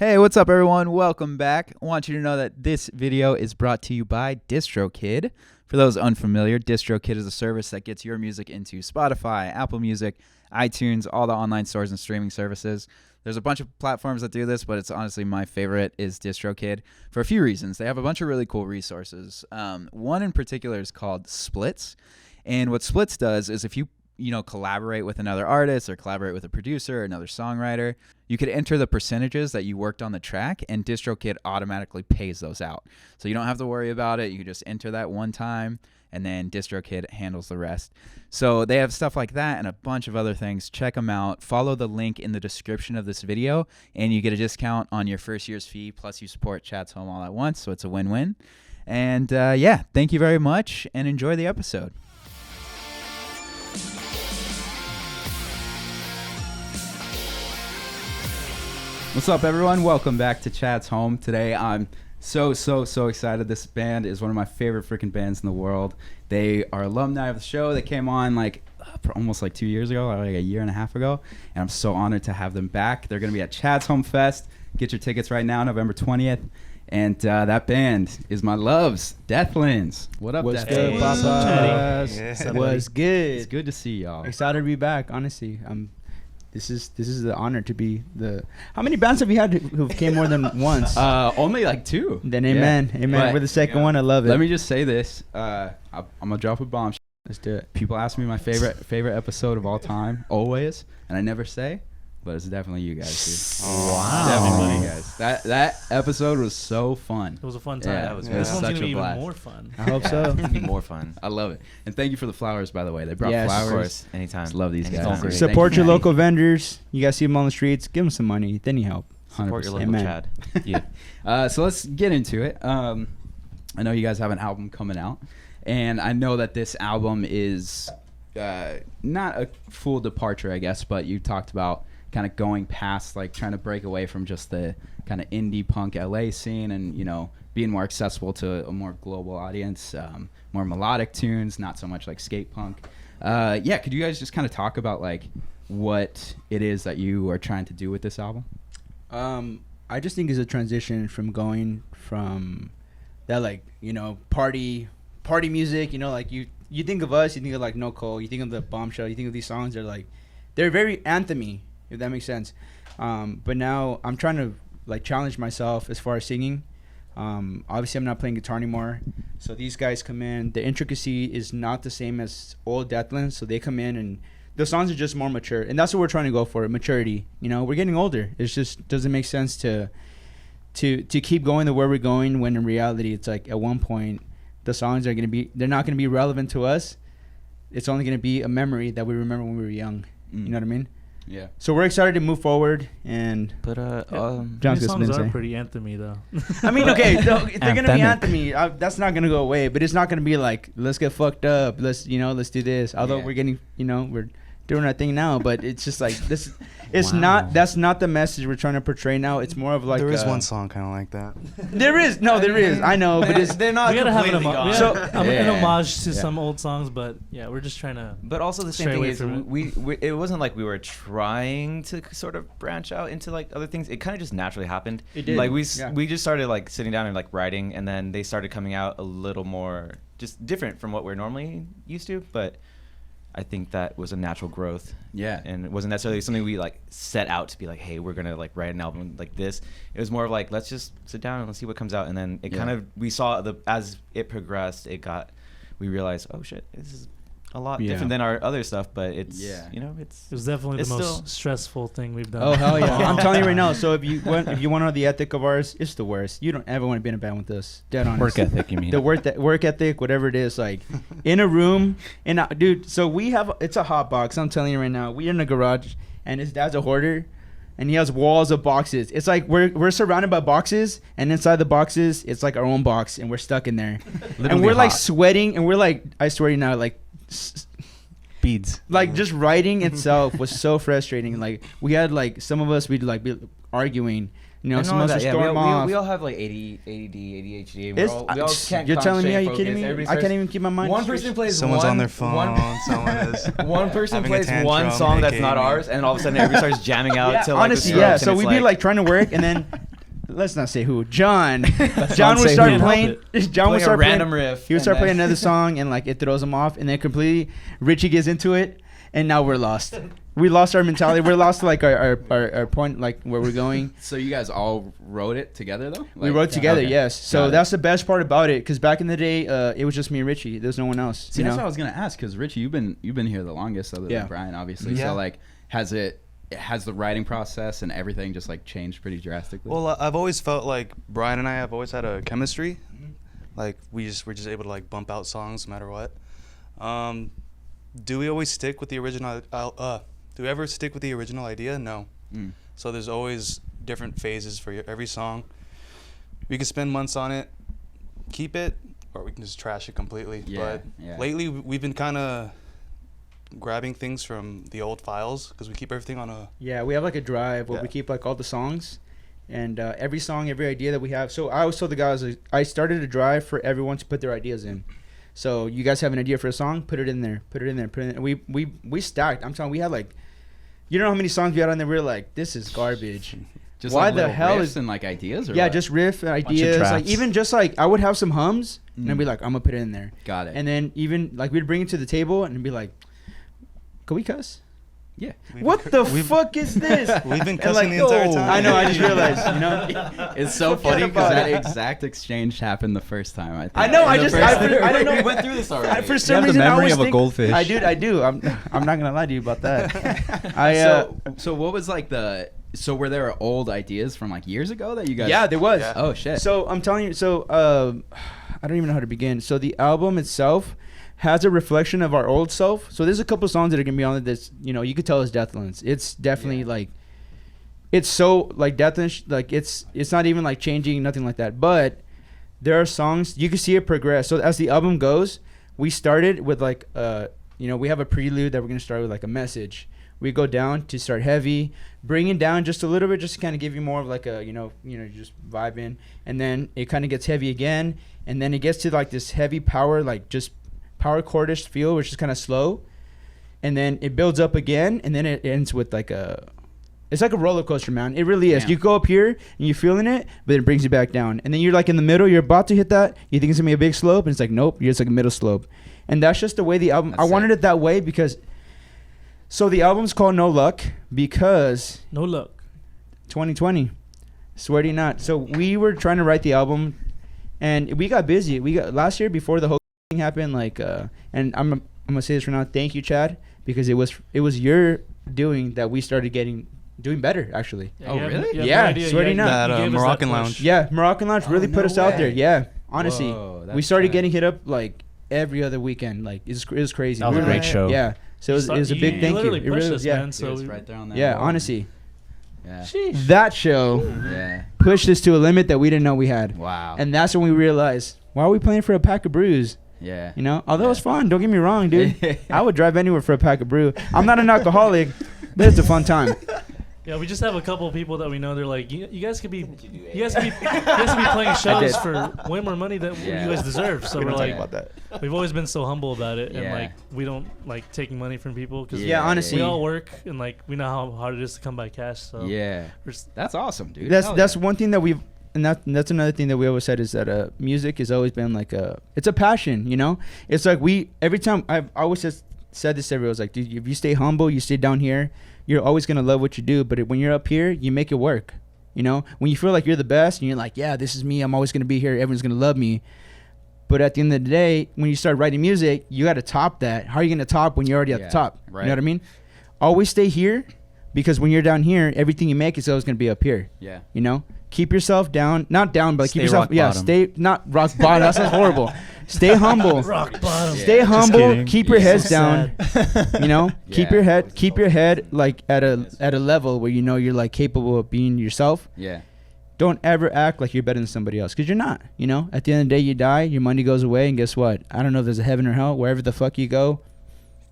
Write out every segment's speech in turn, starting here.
Hey, what's up, everyone? Welcome back. I want you to know that this video is brought to you by DistroKid. For those unfamiliar, DistroKid is a service that gets your music into Spotify, Apple Music, iTunes, all the online stores and streaming services. There's a bunch of platforms that do this, but it's honestly my favorite is DistroKid for a few reasons. They have a bunch of really cool resources. One in particular is called Splits. And what Splits does is if you collaborate with another artist or collaborate with a producer or another songwriter, you could enter the percentages that you worked on the track, and DistroKid automatically pays those out. So you don't have to worry about it. You can just enter that one time, and then DistroKid handles the rest. So they have stuff like that and a bunch of other things. Check them out. Follow the link in the description of this video, and you get a discount on your first year's fee, plus you support Chad's Home all at once, so it's a win-win. And thank you very much, and enjoy the episode. What's up, everyone? Welcome back to Chad's Home. Today, I'm so excited. This band is one of my favorite freaking bands in the world. They are alumni of the show. They came on almost 2 years ago, like a year and a half ago, and I'm so honored to have them back. They're going to be at Chad's Home Fest. Get your tickets right now, November 20th. And that band is my loves, Deathlands. What up, What's Deathlands? good, Papa? Yeah. What's good? It's good to see y'all. Excited to be back. Honestly, This is the honor to be the. How many bands have you had who came more than once? Only two. Then amen, Yeah. amen. But, We're the second one. I love it. Let me just say this. I'm gonna drop a bomb. Let's do it. People ask me my favorite episode of all time, always, and I never say, but it's definitely you guys, dude. Oh, wow. Definitely you guys. That episode was so fun. It was a fun time. Yeah, That was it was This one's such gonna a be blast. even more fun. I hope so. It's gonna be more fun. I love it. And thank you for the flowers, by the way. They brought Yes. flowers. Of course, anytime. Just love these guys. Anytime. Great. Support Thank your you. local vendors. You guys see them on the streets. Give them some money. Then you help. Support your 100%. local Amen. Chad. Yeah. So let's get into it. I know you guys have an album coming out, and I know that this album is not a full departure, I guess, but you talked about kind of going past, trying to break away from just the kind of indie punk LA scene and, being more accessible to a more global audience, more melodic tunes, not so much like skate punk. Could you guys just kind of talk about what it is that you are trying to do with this album? I just think it's a transition from going from that party music. You think of us, you think of No Cole, you think of the Bombshell, you think of these songs. They're very anthemy, if that makes sense. But now I'm trying to challenge myself as far as singing. Obviously I'm not playing guitar anymore, so these guys come in. The intricacy is not the same as old Deathlands, so they come in and the songs are just more mature, and that's what we're trying to go for, maturity. We're getting older. It just doesn't make sense to keep going to where we're going when in reality it's at one point the songs they're not going to be relevant to us. It's only going to be a memory that we remember when we were young. You know what I mean? Yeah. So we're excited to move forward, and But John's These got songs something to are say. pretty anthemy though. I mean, okay, if they're gonna be Anthemic. anthemy, that's not gonna go away. But it's not gonna be let's get fucked up. Let's do this. Although Yeah. we're getting, we're doing our thing now. But it's just this. It's Wow. That's not the message we're trying to portray now. It's more of There is one song kind of like that. There is I know, but it's they're not We gotta have an, completely gone. an homage to Yeah. some old songs, but yeah, we're just trying to. But also the same Stray thing away is from it. we it wasn't like we were trying to sort of branch out into other things. It kind of just naturally happened. It did. We Yeah. just started sitting down and writing, and then they started coming out a little more just different from what we're normally used to. But I think that was a natural growth. Yeah. And it wasn't necessarily something we set out to be hey, we're gonna write an album like this. It was more of let's just sit down and let's see what comes out. And then it kind of, we saw as it progressed, we realized, oh shit, this is a lot different than our other stuff, but it's It was definitely it's the most still stressful thing we've done. Oh hell yeah! I'm telling you right now. So if you want to know the ethic of ours, it's the worst. You don't ever want to be in a band with us. Dead honest. work ethic, you mean? The work ethic, whatever it is, in a room, dude. So it's a hot box. I'm telling you right now. We're in a garage, and his dad's a hoarder, and he has walls of boxes. It's we're surrounded by boxes, and inside the boxes, it's our own box, and we're stuck in there, and we're sweating, and we're I swear to you now, Beads. just writing itself was so frustrating. We had some of us we'd be arguing. Some of us would storm off. we all have ADD, ADHD. It's- We all can't You're telling me? Are you focus. kidding me? Everybody I can't starts- even keep my mind. One straight. person plays Someone's one, on their phone. Someone is. One person having a plays tantrum, one song that's not making- ours, and all of a sudden everybody starts jamming out to honestly, the yeah. strokes, So and we'd it's be trying to work, and then let's not say who. John not would say start who. playing. John would a start random playing. riff. He would and start then- playing another song, and like it throws him off, and then completely Richie gets into it, and now we're lost. We lost our mentality. We're lost to like our point, like where we're going. So you guys all wrote it together though? We wrote together, okay. yes. So Got it. that's the best part about it, because back in the day, it was just me and Richie. There's no one else. See, you that's know? what I was gonna ask, because Richie, you've been here the longest, other Yeah. than Brian, obviously. Yeah. So like, has the writing process and everything just like changed pretty drastically? Well, I've always felt like Brian and I have always had a chemistry. Like we're just able to like bump out songs no matter what. Do we always stick with the original? Do we ever stick with the original idea? No. So there's always different phases for every song. We could spend months on it, keep it, or we can just trash it completely. Yeah, But yeah. lately we've been kind of grabbing things from the old files because we keep everything on a. Yeah, we have like a drive where Yeah. we keep like all the songs, and every song, every idea that we have. So I always told the guys, like, I started a drive for everyone to put their ideas in. So you guys have an idea for a song, put it in there, put it in there, put it in there. And we stacked. I'm telling you, we had like, you don't know how many songs we had on there. We were like, this is garbage. Just why like the little hell riffs is- and like ideas? Or Yeah, what? just riff ideas. Like traps. even just like I would have some hums, and I'd be Mm. like, I'm gonna put it in there. Got it. And then even like we'd bring it to the table and be like, can we cuss? yeah. What the fuck is this? We've been And, cussing like, the entire oh, time. I know. I just realized. You know. It's so Forget funny because about that it. exact exchange happened the first time. I think. I know. I The just. first I time. don't know. went through this already. For some have the reason, I memory always of a think- goldfish. I do. I'm not gonna lie to you about that. I So what was like the? So were there old ideas from like years ago that you guys? yeah, there was. Yeah. Oh shit. So I'm telling you. So I don't even know how to begin. So the album itself has a reflection of our old self. So there's a couple songs that are gonna be on it that's, you know, you could tell it's Deathlands. It's definitely Yeah. like, it's so like Deathlands. Like it's not even like changing, nothing like that. But there are songs you can see it progress. So as the album goes, we started with like you know, we have a prelude that we're gonna start with like a message. We go down to start heavy, bring it down just a little bit, just to kind of give you more of like a, you know, just vibing, and then it kind of gets heavy again, and then it gets to like this heavy power, like just power chordish feel, which is kind of slow, and then it builds up again, and then it ends with like it's like a roller coaster, man. It really is. Damn. You go up here and you're feeling it, but it brings you back down, and then you're like in the middle, you're about to hit that, you think it's gonna be a big slope, and it's like nope, it's like a middle slope, and that's just the way the album. That's I wanted sick. it that way because. So the album's called No Luck because No luck. 2020. Swear to you not. So we were trying to write the album, and we got busy. We got last year before the whole thing happened. Like, and I'm gonna say this right now. Thank you, Chad, because it was your doing that we started doing better actually. Oh, you have- really? you have Yeah, no idea. swear to You not. gave That, us Moroccan push. Lounge. Yeah, Moroccan Lounge really Oh, put no us out there. way. Yeah, honestly, Whoa, we that's started tight. getting hit up like every other weekend. Like it was crazy. That was a We were- great show. Yeah, so it was a big You thank you. literally It pushed really us, was. Yeah, man. Dude, So it's right there on that yeah. wall. Honestly, Yeah. that show Yeah. pushed us to a limit that we didn't know we had. Wow. And that's when we realized, why are we playing for a pack of brews? yeah. You know, although Yeah. it's fun. Don't get me wrong, dude. I would drive anywhere for a pack of brew. I'm not an alcoholic, but it's a fun time. yeah, we just have a couple of people that we know. They're like, you guys could be playing shows for way more money than Yeah. you guys deserve. So We we're don't talk like, about that. we've always been so humble about it, and Yeah. like we don't like taking money from people because Yeah, honestly. we all work and like we know how hard it is to come by cash. So Yeah. we're just, That's awesome, dude. That's Hell that's yeah. one thing that we've, and that's another thing that we always said is that music has always been like it's a passion, you know. It's like every time I've always said this to everyone, I was like, dude, if you stay humble, you stay down here, you're always gonna love what you do. But when you're up here, you make it work. You know, when you feel like you're the best and you're like, yeah, this is me, I'm always gonna be here, everyone's gonna love me. But at the end of the day, when you start writing music, you got to top that. How are you gonna top when you're already at Yeah, the top? right. You know what I mean? Always stay here, because when you're down here, everything you make is always gonna be up here. Yeah. You know, keep yourself down, not down, but Stay keep yourself, rock yeah, bottom. stay not rock bottom. That sounds horrible. Stay humble. rock bottom. Stay Yeah. humble. kidding. Keep your Yeah. heads So down. You know, keep Yeah. your head like at a level where you know you're like capable of being yourself. Yeah. Don't ever act like you're better than somebody else, because you're not. You know, at the end of the day, you die, your money goes away, and guess what? I don't know if there's a heaven or hell. Wherever the fuck you go,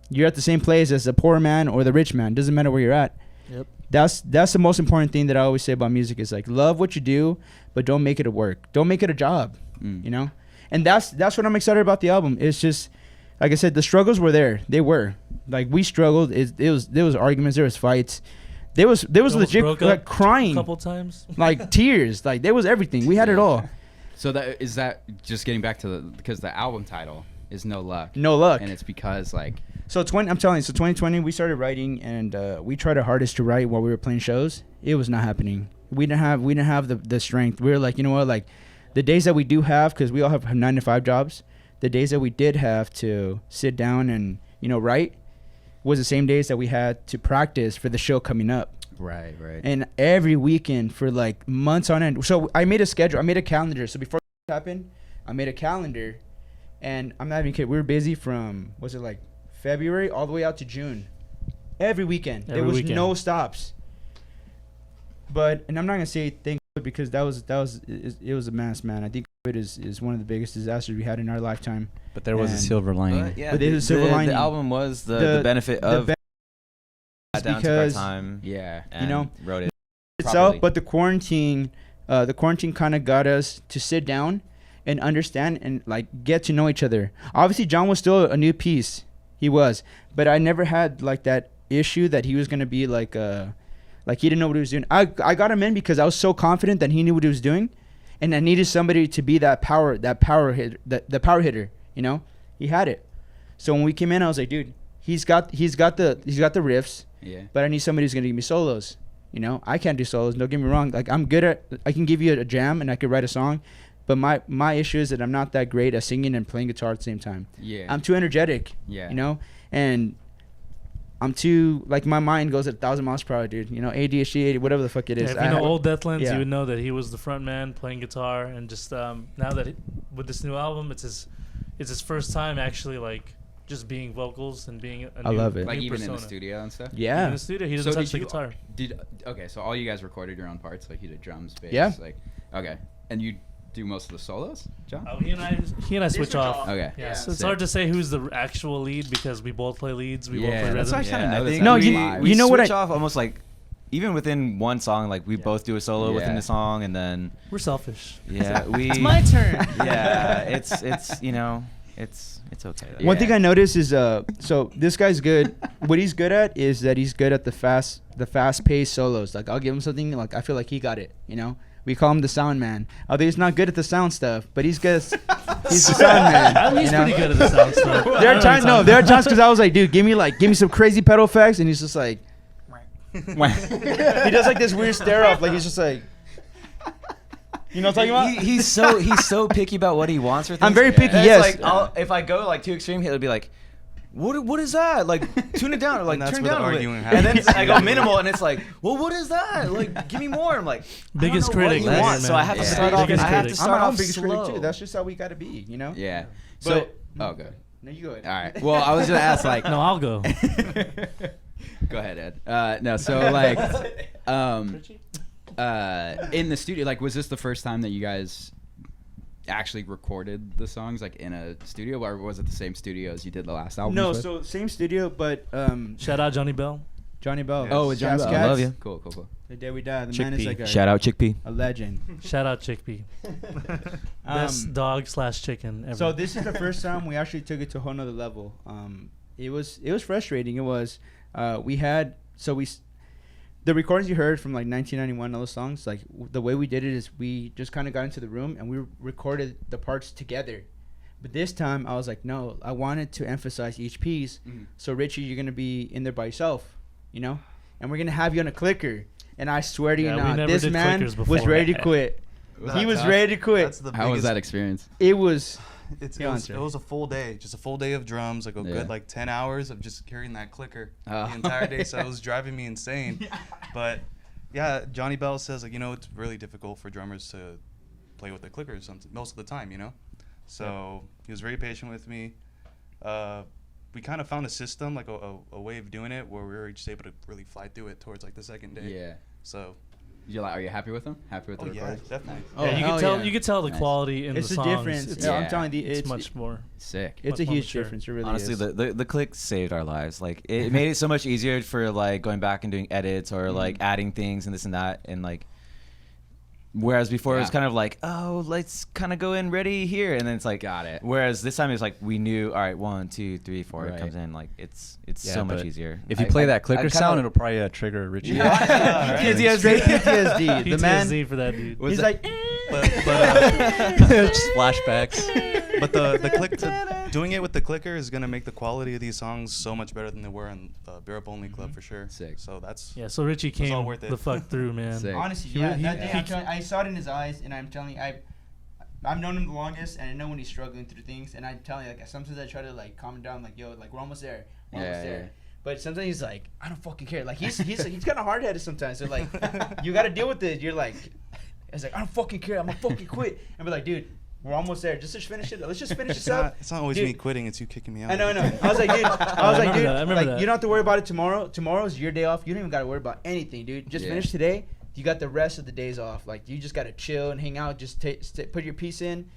you're at the same place as the poor man or the rich man. Doesn't matter where you're at. Yep. That's the most important thing that I always say about music is like, love what you do, but don't make it a work. Don't make it a job. Mm. You know, and that's what I'm excited about the album. It's just, like I said, the struggles were there. They were like, we struggled. There was arguments. There was fights. there was Almost legit broke like up crying, a couple times. like tears, like there was everything. We had it all. So that just getting back to because the album title is No Luck. No luck. And it's because like So I'm telling you, so 2020 we started writing, and we tried our hardest to write while we were playing shows. It was not happening. We didn't have the strength. We were like, you know what, like the days that we do have, because we all have 9 to 5 jobs, the days that we did have to sit down and write was the same days that we had to practice for the show coming up. right. And every weekend for like months on end. So I made a schedule. I made a calendar. So before it happened, I made a calendar, and I'm not even kidding. We were busy from, was it like February all the way out to June. Every weekend. There was no stops. But, and I'm not going to say thank God, because it was a mess, man. I think COVID is one of the biggest disasters we had in our lifetime. But there was a And- silver lining. But yeah, But there's a silver the lining. album was the benefit of sat down, took our because, time, Yeah. and wrote it itself, properly. but the quarantine kind of got us to sit down and understand and like get to know each other. Obviously, John was still a new piece. He was, but I never had like that issue that he was gonna be like he didn't know what he was doing. I got him in because I was so confident that he knew what he was doing, and I needed somebody to be that power hitter, the power hitter. You know, he had it. So when we came in, I was like, dude, he's got the riffs. Yeah. But I need somebody who's gonna give me solos. You know, I can't do solos. Don't get me wrong. Like I can give you a jam and I could write a song, but my issue is that I'm not that great at singing and playing guitar at the same time. Yeah. I'm too energetic. Yeah. You know, and I'm too like my mind goes at 1,000 miles per hour, dude. You know, ADHD, whatever the fuck it is. Yeah, if you know old Deathlands, yeah. you would know that he was the front man playing guitar, and just now that with this new album, it's his first time actually like just being vocals and being a I new, love it. Like new even persona. in the studio and stuff. Yeah. In the studio, he doesn't So touch did the you- guitar. Okay, so all you guys recorded your own parts, like you did drums, bass. Yeah. Like, okay, and you do most of the solos, John. Oh, he and I switch off. Okay. Yeah, so it's Sick. hard to say who's the actual lead because we both play leads. We both Yeah, play that's rhythm. what I kinda I noticed. think No, we, you we know what switch I- off almost like even within one song, like we both do a solo within Yeah. the song, and then We're selfish. yeah, we. It's my turn. Yeah, it's it's okay. though. One thing I noticed is so this guy's good. What he's good at is that he's good at the fast paced solos. Like I'll give him something, like I feel like he got it. You know, we call him the sound man. Although he's not good at the sound stuff, but he's good. He's the sound man. He's you know? pretty good at the sound stuff. There are times because I was like, dude, give me some crazy pedal effects, and he's just like, he does like this weird stare off, like he's just like, you know what I'm talking about? He's so picky about what he wants for things. I'm very picky. And Yes. it's like if I go like too extreme, he'll be like, "What is that? Like tune it down or like And that's turn where it the down." a arguing bit." And then happens. I go minimal, and it's like, "Well, what is that? Like, give me more." I'm like, Biggest I don't know critic what you right want, here, so man. I have to Yeah. start off. Biggest I have critic. to I'm start my own off biggest critic slow. too. That's just how we gotta be, you know. Yeah. But- So, oh, good. No, you go ahead. All right. Well, I was gonna ask like. No, I'll go. Go ahead, Ed. No, so like, in the studio, like, was this the first time that you guys actually recorded the songs, like, in a studio, or was it the same studio as you did the last album? No, with? so same studio, but Shout out Johnny Bell. Johnny Bell. Oh, with Johnny Jazz Bell. Cats. I love you. Cool. The day we die, the man is like a, Shout out Chickpea. a legend. Shout out Chickpea. Best dog / chicken ever. So this is the first time we actually took it to a whole nother level. It was frustrating. It was the recordings you heard from like 1991, all those songs, like the way we did it is we just kind of got into the room and we recorded the parts together. But this time I was like, no, I wanted to emphasize each piece. So Richie, you're gonna be in there by yourself, you know, and we're gonna have you on a clicker. And I swear to you Yeah, we not, never this did man clickers was before. ready to quit. He was ready to quit. That's the How was biggest- that experience? It was. It Yeah, was, Andre. it was a full day, just a full day of drums, like a Yeah. good like 10 hours of just carrying that clicker Oh. the entire day. So it was driving me insane. But yeah, Johnny Bell says like, you know, it's really difficult for drummers to play with the clickers most of the time, you know. So he was very patient with me. We kind of found a system, like a way of doing it where we were just able to really fly through it towards like the second day. Yeah. So are you happy with them? Happy with the yeah, recording? definitely. Oh, yeah, hell yeah. you could tell the Nice. quality in It's the a songs. difference. It's, Yeah. I'm telling you, it's much more. Sick. It's a much more huge mature. difference. It really Honestly, is. the click saved our lives. Like it made it so much easier for like going back and doing edits or like adding things and this and that, and like Whereas before it was Yeah. kind of like, oh, let's kind of go in ready here, and then it's like, Got it. Whereas this time it's like we knew, all right, 1, 2, 3, 4, Right. it comes in. Like it's Yeah, so much but easier. If you I- play I- that clicker I kinda- sound, it'll probably trigger Richie. PTSD. Straight PTSD. The man, PTSD for that dude. he's like, Just flashbacks. But the click doing it with the clicker is gonna make the quality of these songs so much better than they were in Beer Up Only Club for sure. Sick. So that's Yeah, so Richie It's all came worth it. the fuck through, man. Sick. honestly, He yeah. re- he- That day, he- I saw it in his eyes, and I'm telling you, I've known him the longest, and I know when he's struggling through things. And I'm telling you, like sometimes I try to like calm him down, like yo, like we're almost there, we're almost there. Yeah. But sometimes he's like, I don't fucking care. Like he's kind of hard headed sometimes. So like, you got to deal with it. You're like, it's like I don't fucking care. I'm gonna fucking quit. And be like, dude, we're almost there. Just finish it. Let's just finish this up. it's not always Dude. me quitting. It's you kicking me out. I know. I was like, dude. I remember that, I remember like, that. you don't have to worry about it tomorrow. Tomorrow's your day off. You don't even got to worry about anything, dude. Just Yeah. finish today. You got the rest of the days off. Like, you just got to chill and hang out. Just put your piece in,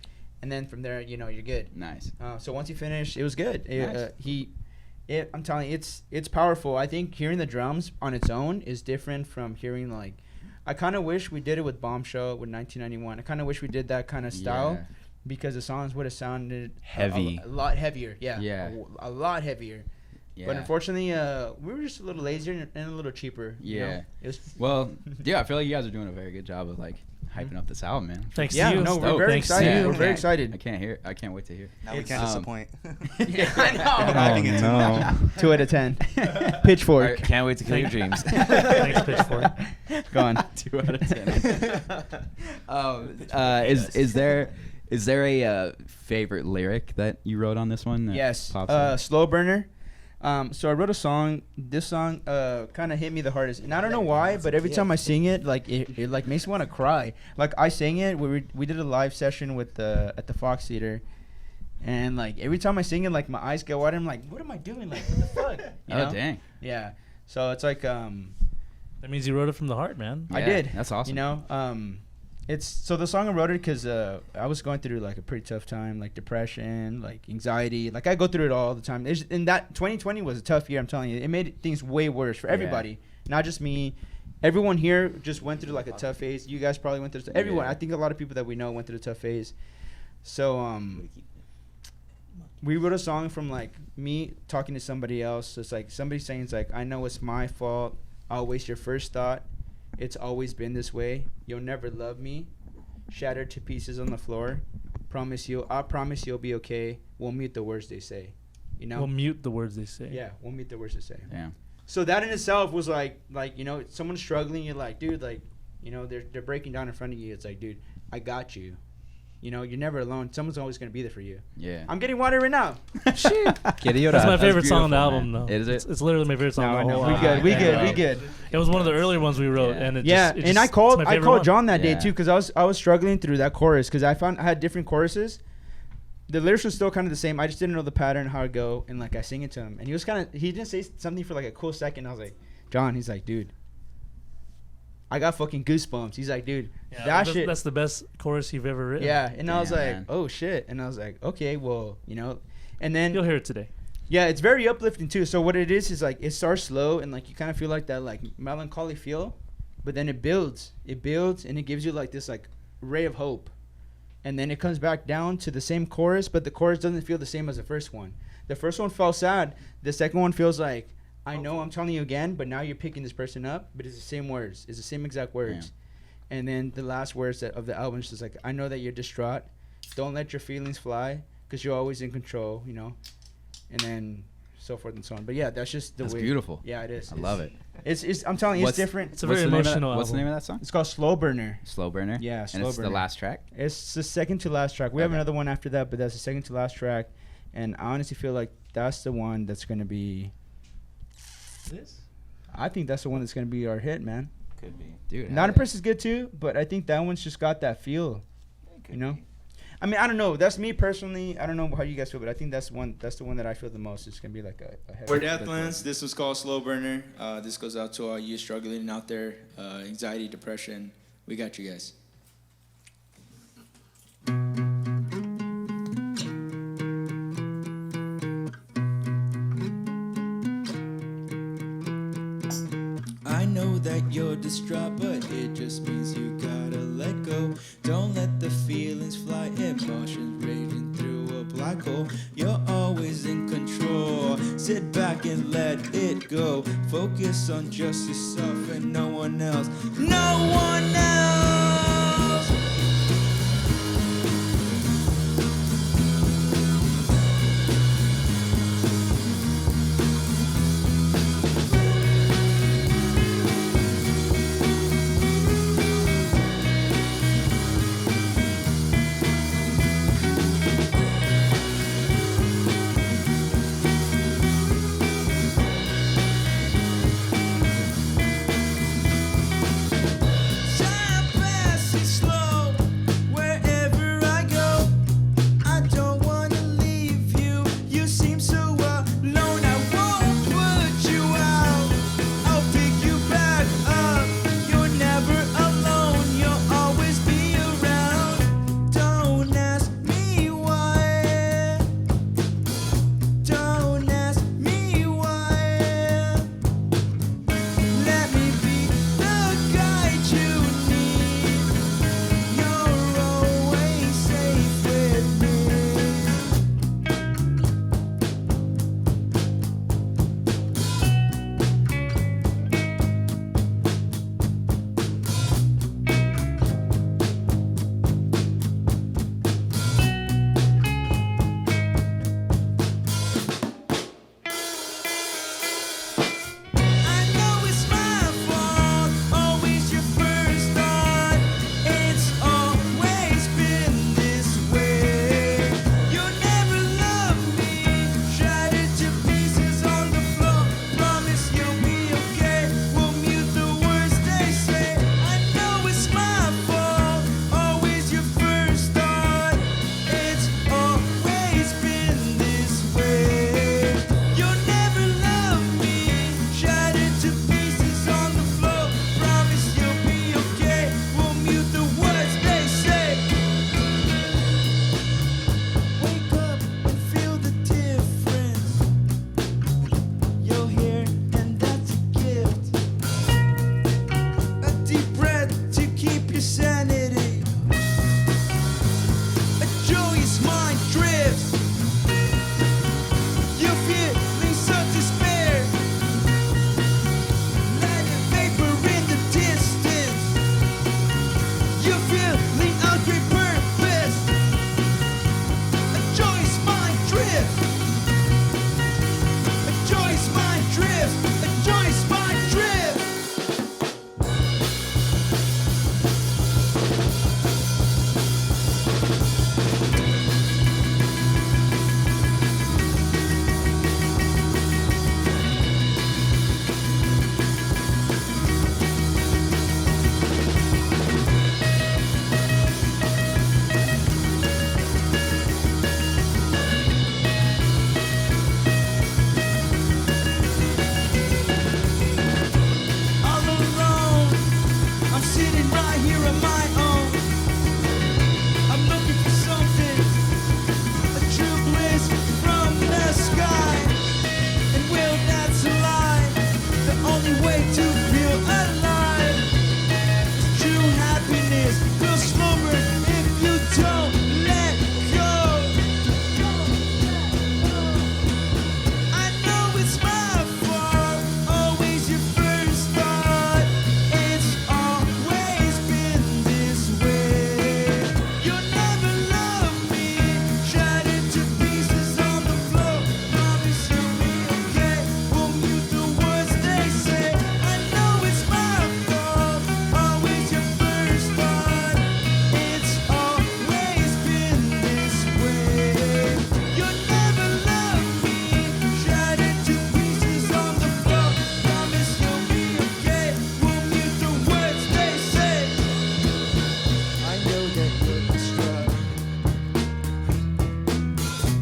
and then from there, you know, you're good. Nice. So once he finished, it was good. Nice. I'm telling you, it's powerful. I think hearing the drums on its own is different from hearing like. I kind of wish we did it with Bombshell with 1991. I kind of wish we did that kind of style. Yeah. Because the songs would have sounded Heavy. a lot heavier. Yeah, Yeah. a lot heavier. Yeah. But unfortunately, we were just a little lazier and a little cheaper. You Yeah. know? It was. Well, yeah, I feel like you guys are doing a very good job of like hyping up this album, man. Thanks Yeah, to you. no, we're Stoked. very Thanks to excited. you. We're very I excited. can't hear. I can't wait to hear. Now we It's, can't um, disappoint. Yeah, I know. Hyping it too much. 2 out of 10. Pitchfork. Alright. Can't wait to kill your dreams. Thanks, Pitchfork. Gone. 2 out of 10. Is there a favorite lyric that you wrote on this one? that Yes. pops up? Slow Burner. So I wrote a song. This song kind of hit me the hardest, and I don't know why, but every time I sing it, like it like makes me want to cry. Like I sang it. We did a live session with at the Fox Theater, and like every time I sing it, like my eyes get water. I'm like, what am I doing? Like what the fuck? You know? Oh dang! Yeah. So it's like That means you wrote it from the heart, man. I Yeah, did. That's awesome. You know, it's so the song I wrote it because I was going through like a pretty tough time, like depression, like anxiety. Like I go through it all the time. And that 2020 was a tough year. I'm telling you, it made things way worse for everybody, not just me. Everyone here just went through like a tough phase. You guys probably went through. Everyone, Yeah. I think a lot of people that we know went through a tough phase. So we wrote a song from like me talking to somebody else. So it's like somebody saying, it's like, I know it's my fault. I'll waste your first thought. It's always been this way. You'll never love me. Shattered to pieces on the floor. I promise you'll be okay. We'll mute the words they say. You know? We'll mute the words they say. Yeah, we'll mute the words they say. Yeah. So that in itself was like you know, someone's struggling. You're like, dude, like, you know, they're breaking down in front of you. It's like, dude, I got you. You know, you're never alone. Someone's always gonna be there for you. Yeah. I'm getting water right now. That's my favorite song on the album, though. Is it? It's literally my favorite song No, on I the know. whole We good. album. We And, good. We good. It was one of the earlier ones we wrote, Yeah. and it Yeah, just, it and I just- called it's my I favorite called one. John that day Yeah. too because I was struggling through that chorus because I had different choruses. The lyrics were still kind of the same. I just didn't know the pattern, how to go, and like I sing it to him, and he didn't say something for like a cool second. I was like, John, he's like, dude, I got fucking goosebumps. He's like, dude, Yeah, that shit. That's the best chorus you've ever written. Yeah, and I was Damn, like, man. oh shit, and I was like, okay, well, you know, and then You'll hear it today. yeah, it's very uplifting too. So what it is like it starts slow and like you kind of feel like that like melancholy feel, but then it builds, and it gives you like this like ray of hope, and then it comes back down to the same chorus, but the chorus doesn't feel the same as the first one. The first one felt sad. The second one feels like I know I'm telling you again, but now you're picking this person up, but it's the same words, it's the same exact words, and then the last words of the album is just like I know that you're distraught, don't let your feelings fly, because you're always in control, you know. And then so forth and so on. But yeah, that's just the That's way. beautiful. Yeah, it is. I love it. It's I'm telling you, What's- it's different. It's a What's very the name of that- emotional What's the album. name of that song? It's called Slow Burner. Slow Burner. Yeah, And Slow it's the Burner. last track. It's the second to last track. We have Okay. another one after that, but that's the second to last track. And I honestly feel like that's the one that's gonna be. This? I think that's the one that's gonna be our hit, man. Could be. Dude. Not Impressed is good too, but I think that one's just got that feel. You know. I mean, I don't know. That's me personally. I don't know how you guys feel, but I think that's the one that I feel the most. It's gonna be like a heavy. We're Deathlands. This was called Slow Burner. This goes out to all you struggling out there, anxiety, depression. We got you guys. I know that you're distraught, but it just means you gotta let go. Don't let the feelings fly, emotions raging through a black hole. You're always in control. Sit back and let it go. Focus on just yourself and no one else. No one else. Time passes slow wherever I go. I don't wanna leave you. You seem so alone. I won't put you out. I'll pick you back up. You're never alone. You'll always be around. Don't ask me why. Don't ask me why. Let me be the guide you need. You're always safe with me. I know it's my fault, always your first thought. It's always been this way. You never loved me, shattered to pieces on the floor. Promise you'll be okay. We'll mute the words they say. I know it's my fault, always your first thought. It's always been this way. You'll never love me, shattered to pieces on the floor. Promise you'll be okay. We'll mute the words they say. Wake up and feel the difference. You're here and that's a gift. A deep breath to keep your sanity. A joyous mind drifts. You feel some despair. Like a vapor in the distance. You feel a great purpose. A joyous mind drift. A joyous mind drift. A joyous mind drift. All alone, I'm sitting right here on my own. I'm looking for something, a true bliss from the sky. And will that's a lie? The only way to feel alive is true happiness. Feel slower if you don't let go. I know it's my fault, always your first thought. It's always been this way. You'll never love me, shattered to pieces on the floor. Promise you'll be okay. We'll mute the words they say. I know it's my fault, always your first thought. It's always been this way. You'll never love me, shattered to pieces on the floor. Promise you'll be okay. We'll mute the words they say. I know that you're distraught.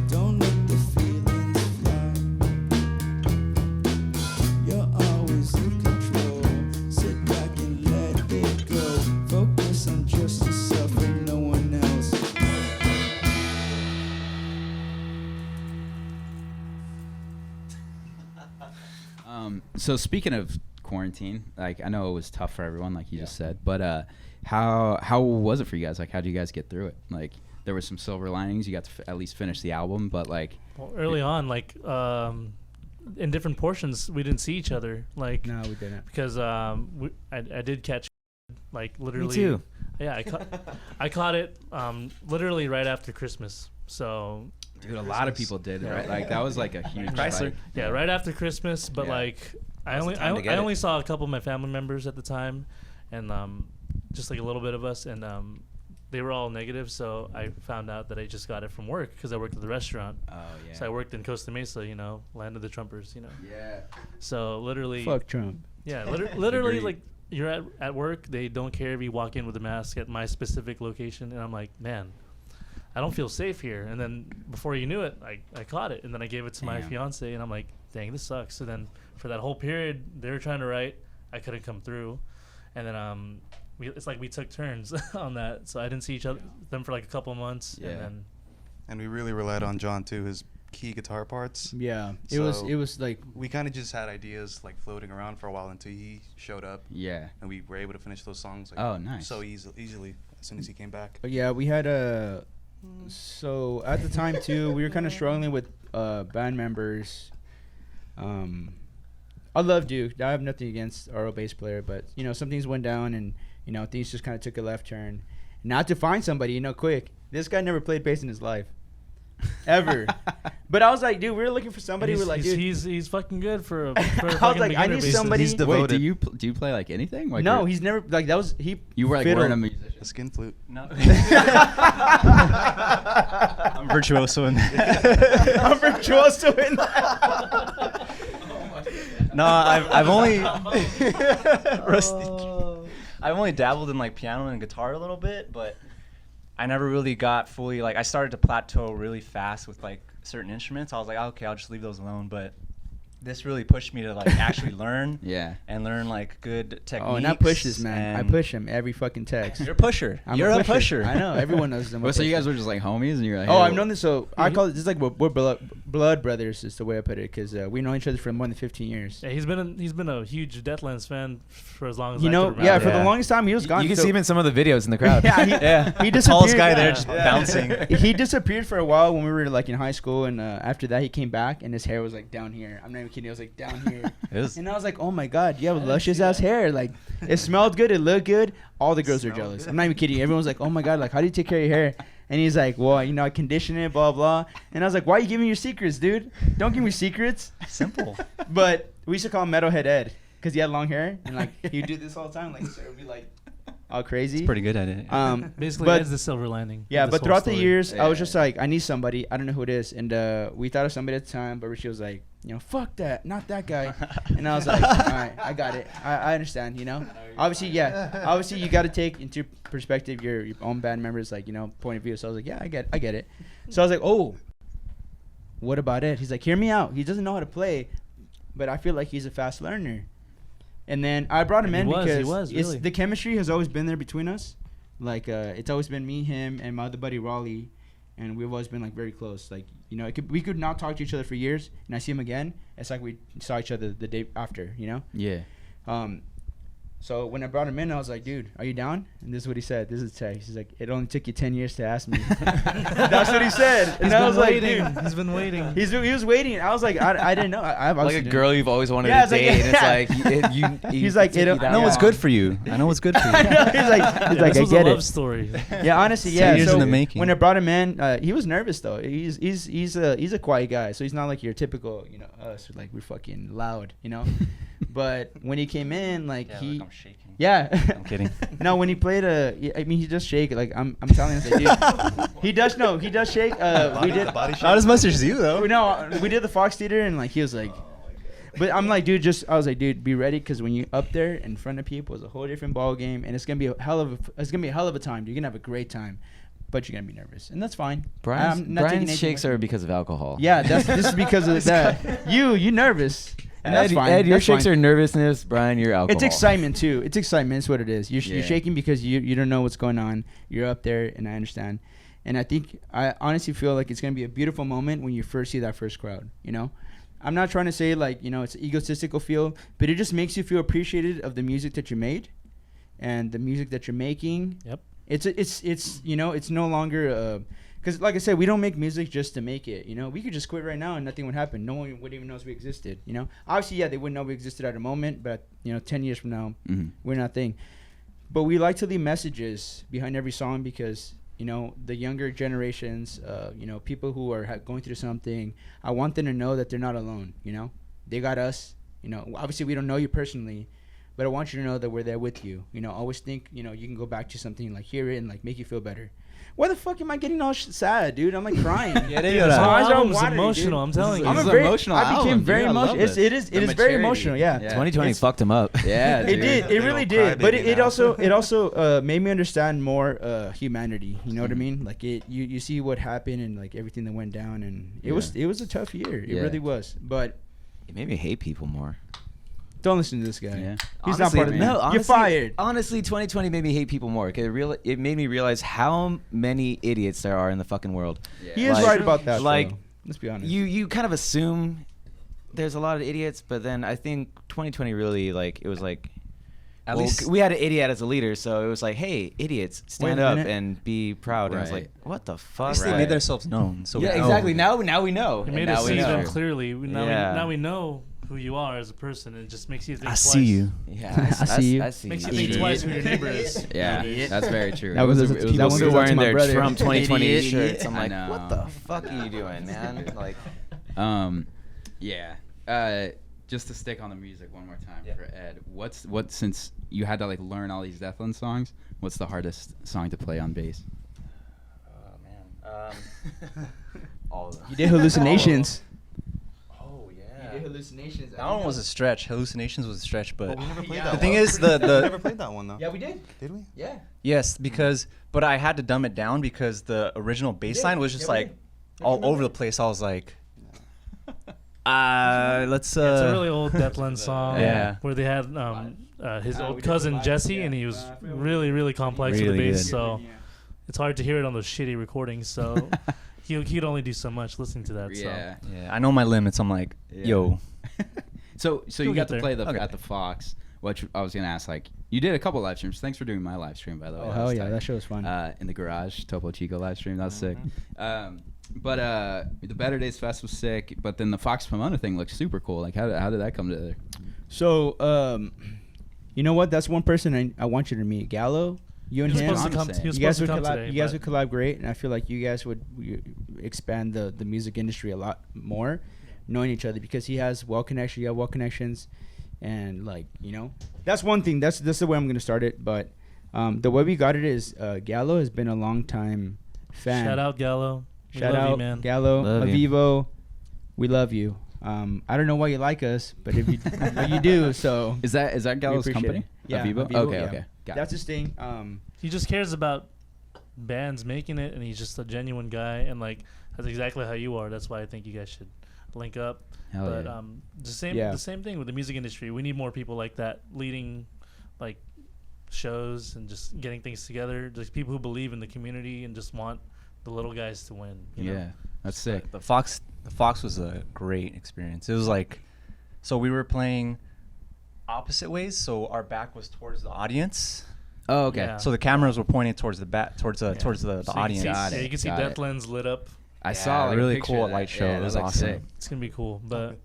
Don't let the feelings fly. You're always in control. Sit back and let it go. Focus on just yourself and no one else. So speaking of quarantine? Like, I know it was tough for everyone, like you just said, but how was it for you guys? Like, how did you guys get through it? Like, there were some silver linings. You got to at least finish the album, but like, Well, early on, like in different portions, we didn't see each other. Like, No, we didn't. because I did catch, like, literally. Me too. Yeah, I caught it literally right after Christmas. So dude, a lot of people did, right? Like, that was like a huge Chrysler. spike. yeah, right after Christmas. But Yeah. like, I was the time to get I it. only saw a couple of my family members at the time, and just like a little bit of us, and they were all negative. So I found out that I just got it from work because I worked at the restaurant. Oh yeah. So I worked in Costa Mesa, you know, land of the Trumpers, you know. Yeah. So literally, Fuck Trump. yeah, literally, Agreed. like, you're at work, they don't care if you walk in with a mask at my specific location, and I'm like, man, I don't feel safe here. And then before you knew it, I caught it, and then I gave it to my Damn. fiance, and I'm like, dang, this sucks. So then for that whole period, they were trying to write, I couldn't come through, and then it's like we took turns on that, so I didn't see them for like a couple months, Yeah. and then And we really relied on John too, his key guitar parts. Yeah, it So- was like We kind of just had ideas like floating around for a while until he showed up, Yeah. and we were able to finish those songs. Like, Oh, nice. So easily as soon as he came back. But yeah, we had a. So at the time too, we were kind of struggling with band members. I love Duke. I have nothing against our old bass player, but you know, some things went down, and you know, things just kind of took a left turn. Not to find somebody, you know, quick. This guy never played bass in his life, ever. But I was like, dude, we were looking for somebody. We're like, dude, he's fucking good for a, for a I was fucking like, I beginner need bassist. somebody. He's Wait, devoted. do you play like anything? Like, no, you're- he's never like that was he. you were like fiddled. wearing a musician. A skin flute. No. I'm virtuoso in that. I'm virtuoso in that. No, I've only rusty. I've only dabbled in like piano and guitar a little bit, but I never really got fully like I started to plateau really fast with like certain instruments. I was like, okay, I'll just leave those alone, but this really pushed me to like actually learn Yeah. and learn like good techniques. Oh, and I push this man. I and- push him every fucking text. You're a pusher. I'm You're a pusher. I know. Everyone knows I'm a Well, so you pusher. guys were just like homies, and you're like, Oh, hey, I've known this. So I call it just like we're blood brothers is the way I put it, because we know each other for more than 15 years. Yeah, he's been a huge Deathlands fan for as long as You I know, could remember. yeah, for Yeah. the longest time he was gone. You can So- see him in some of the videos in the crowd. Yeah, Yeah. he The tallest disappeared. guy there Yeah. just Yeah. bouncing. He disappeared for a while when we were like in high school, and after that he came back, and his hair was like down here. I'm not even kidding. It was like down here. It was- And I was like, oh my god, you have luscious ass hair. Like, it smelled good, it looked good. All the girls are jealous. I'm not even kidding. Everyone's like, oh my god, like, how do you take care of your hair? And he's like, well, you know, I condition it, blah blah. And I was like, why are you giving me your secrets, dude? Don't give me secrets. Simple. But we used to call him Metalhead Ed because he had long hair, and like he'd do this all the time. Like, so it would be like all crazy. He's pretty good at it. Basically, but that's the silver lining. yeah, of but this whole throughout the story. years, I was Yeah. just like, I need somebody. I don't know who it is, and we thought of somebody at the time, but Richie was like, you know, fuck that, not that guy. And I was like, all right, I got it. I understand, you know. Obviously, yeah. Obviously, you got to take into perspective your own band members, like, you know, point of view. So I was like, yeah, I get it. So I was like, oh, what about it? He's like, hear me out. He doesn't know how to play, but I feel like he's a fast learner. And then I brought him And in he because was, it's, really. the chemistry has always been there between us. Like, it's always been me, him, and my other buddy Raleigh, and we've always been like very close. Like, you know, we could not talk to each other for years, and I see him again. It's like we saw each other the day after, you know. Yeah. So when I brought him in, I was like, dude, are you down? And this is what he said. This is text. He's like, it only took you 10 years to ask me. That's what he said. And I was like, waiting. dude. He's been waiting. He was waiting. I was like, I didn't know. I've Like obviously a didn't- girl you've always wanted Yeah, to it's like- date, and it's like He's like, it it- took you I that know what's long. good for you. I know what's good for I you. know. He's like, Yeah, I this was get a love it. story. Yeah, honestly, 10 yeah. years So in the making. when I brought him in, he was nervous though. He's a quiet guy, so he's not like your typical, you know, us. Like we're fucking loud, you know. But when he came in, like Yeah, he, look, I'm shaking. yeah. I'm kidding. No, when he played I mean, he does shake. Like I'm telling you, dude. He does shake. We did. Not as much as you though. We did the Fox Theater, and like he was like. But I'm like, dude, I was like, dude, be ready, because when you up there in front of people, it's a whole different ball game, and it's gonna be a hell of a time. You're gonna have a great time, but you're gonna be nervous, and that's fine. Brian's, I'm not taking Brian's anything shakes away- are because of alcohol. Yeah, this is because of that. You nervous, and that's Ed, fine. Ed, your That's shakes fine. are nervousness. Brian, you're alcohol. It's excitement too. It's excitement. It's what it is. You're Yeah. shaking because you don't know what's going on. You're up there, and I understand. And I honestly feel like it's gonna be a beautiful moment when you first see that first crowd. You know, I'm not trying to say like, you know, it's an egotistical feel, but it just makes you feel appreciated of the music that you made and the music that you're making. Yep. It's you know, it's no longer because like I said, we don't make music just to make it. You know, we could just quit right now and nothing would happen. No one would even know we existed. You know, obviously, yeah, they wouldn't know we existed at a moment, but you know, 10 years from now, we're not a thing. But we like to leave messages behind every song because, you know, the younger generations, you know, people who are going through something, I want them to know that they're not alone. You know, they got us. You know, obviously we don't know you personally, but I want you to know that we're there with you. You know, always think, you know, you can go back to something, like hear it and like make you feel better. Why the fuck am I getting all sad, dude? I'm like crying. Yeah, this whole album's emotional. I'm telling you. I'm This a is very, emotional I became album, very dude. I love emotional. it. It is very emotional. Yeah. 2020 fucked him up. Yeah, It dude. did. It Big really old did. But crybaby it now. also made me understand more humanity. You know what I mean? Like you see what happened and like everything that went down, and it was a tough year. It Yeah. really was. But It made me hate people more. don't listen to this guy. Yeah. He's Honestly, not part of no, You're honestly- fired. Honestly, 2020 made me hate people more. 'Cause it made me realize how many idiots there are in the fucking world. He is Like- right about that. like, though. Let's be honest. You kind of assume there's a lot of idiots, but then I think 2020 really, like, it was like, At well, least we had an idiot as a leader, so it was like, hey, idiots, stand Wait a up minute. and be proud. And I was Right. like, what the at fuck? least they Right. made themselves known. So we Yeah, know. exactly. Now we know. It And made now us we see know. them clearly. Yeah. Now we know who you are as a person. It just makes you think I twice. see you. Yeah, I see you. I see Makes you. you think Idiot. twice who your neighbor is. Yeah, that's very true. That was It a- it that People one still goes out to wearing my their brother. Trump 2020 Idiot. shirts. I'm I like, know. what the fuck are you doing, man? Like, Yeah. Just to stick on the music one more time Yeah. for Ed. What since you had to like learn all these Deathland songs, what's the hardest song to play on bass? Oh man. All of them. You did hallucinations. Oh yeah. hallucinations. That one was a stretch. Hallucinations was a stretch, but But we never played Yeah. that the one. thing is, We never played that one though. Yeah, we did. Did we? Yeah. yes, because but I had to dumb it down because the original bass line was just Yeah, we like did. all remember over the that. place. I was like, let's Yeah, it's a really old Deathland song. Yeah. Where they had his we old did cousin live, Jesse, yeah. and he was I forgot what really, really complex with Really the bass. good. So it's hard to hear it on those shitty recordings. So he'd only do so much listening to that. Yeah. yeah, I know my limits. I'm like, Yeah. yo, So You'll you got get to there. play Okay. at the Fox, which I was gonna ask. Like, you did a couple live streams. Thanks for doing my live stream, by the way. Oh That hell was yeah, tight. that show was fun. In the garage, Topo Chico live stream. That was sick. But the Better Days Fest was sick. But then the Fox Pomona thing looked super cool. Like, how did that come together? So, you know what? That's one person I want you to meet. Gallo, you and He was him. supposed to come. Honestly. He was You guys supposed would to come collab. today. You guys but- would collab great, and I feel like you guys would expand the music industry a lot more, knowing each other because he has well connection. You have well connections, and like that's one thing. That's the way I'm gonna start it. But the way we got it is Gallo has been a long time fan. Shout out Gallo. We Shout love out you, man. Gallo, Love you. Avivo. We love you. I don't know why you like us, but if you but you do, so Is that we Gallo's appreciate company? it. Yeah, Avivo? Avivo, Okay, yeah. okay. Got That's it. his thing. He just cares about bands making it, and he's just a genuine guy. And like that's exactly how you are. That's why I think you guys should link up. Hell But yeah. the same thing with the music industry. We need more people like that leading, like shows and just getting things together. Just people who believe in the community and just want the little guys to win. You know? Yeah, that's sick. the Fox was a great experience. It was like, so we were playing opposite ways, so our back was towards the audience. Oh, okay. Yeah. So the cameras were pointed towards the back, towards the So you audience. can see, Got yeah, it, you can see got it. Deathlands lit up. I Yeah, saw like, a really picture cool of that. light show. Yeah, It that was looked awesome. sick. It's gonna be cool. But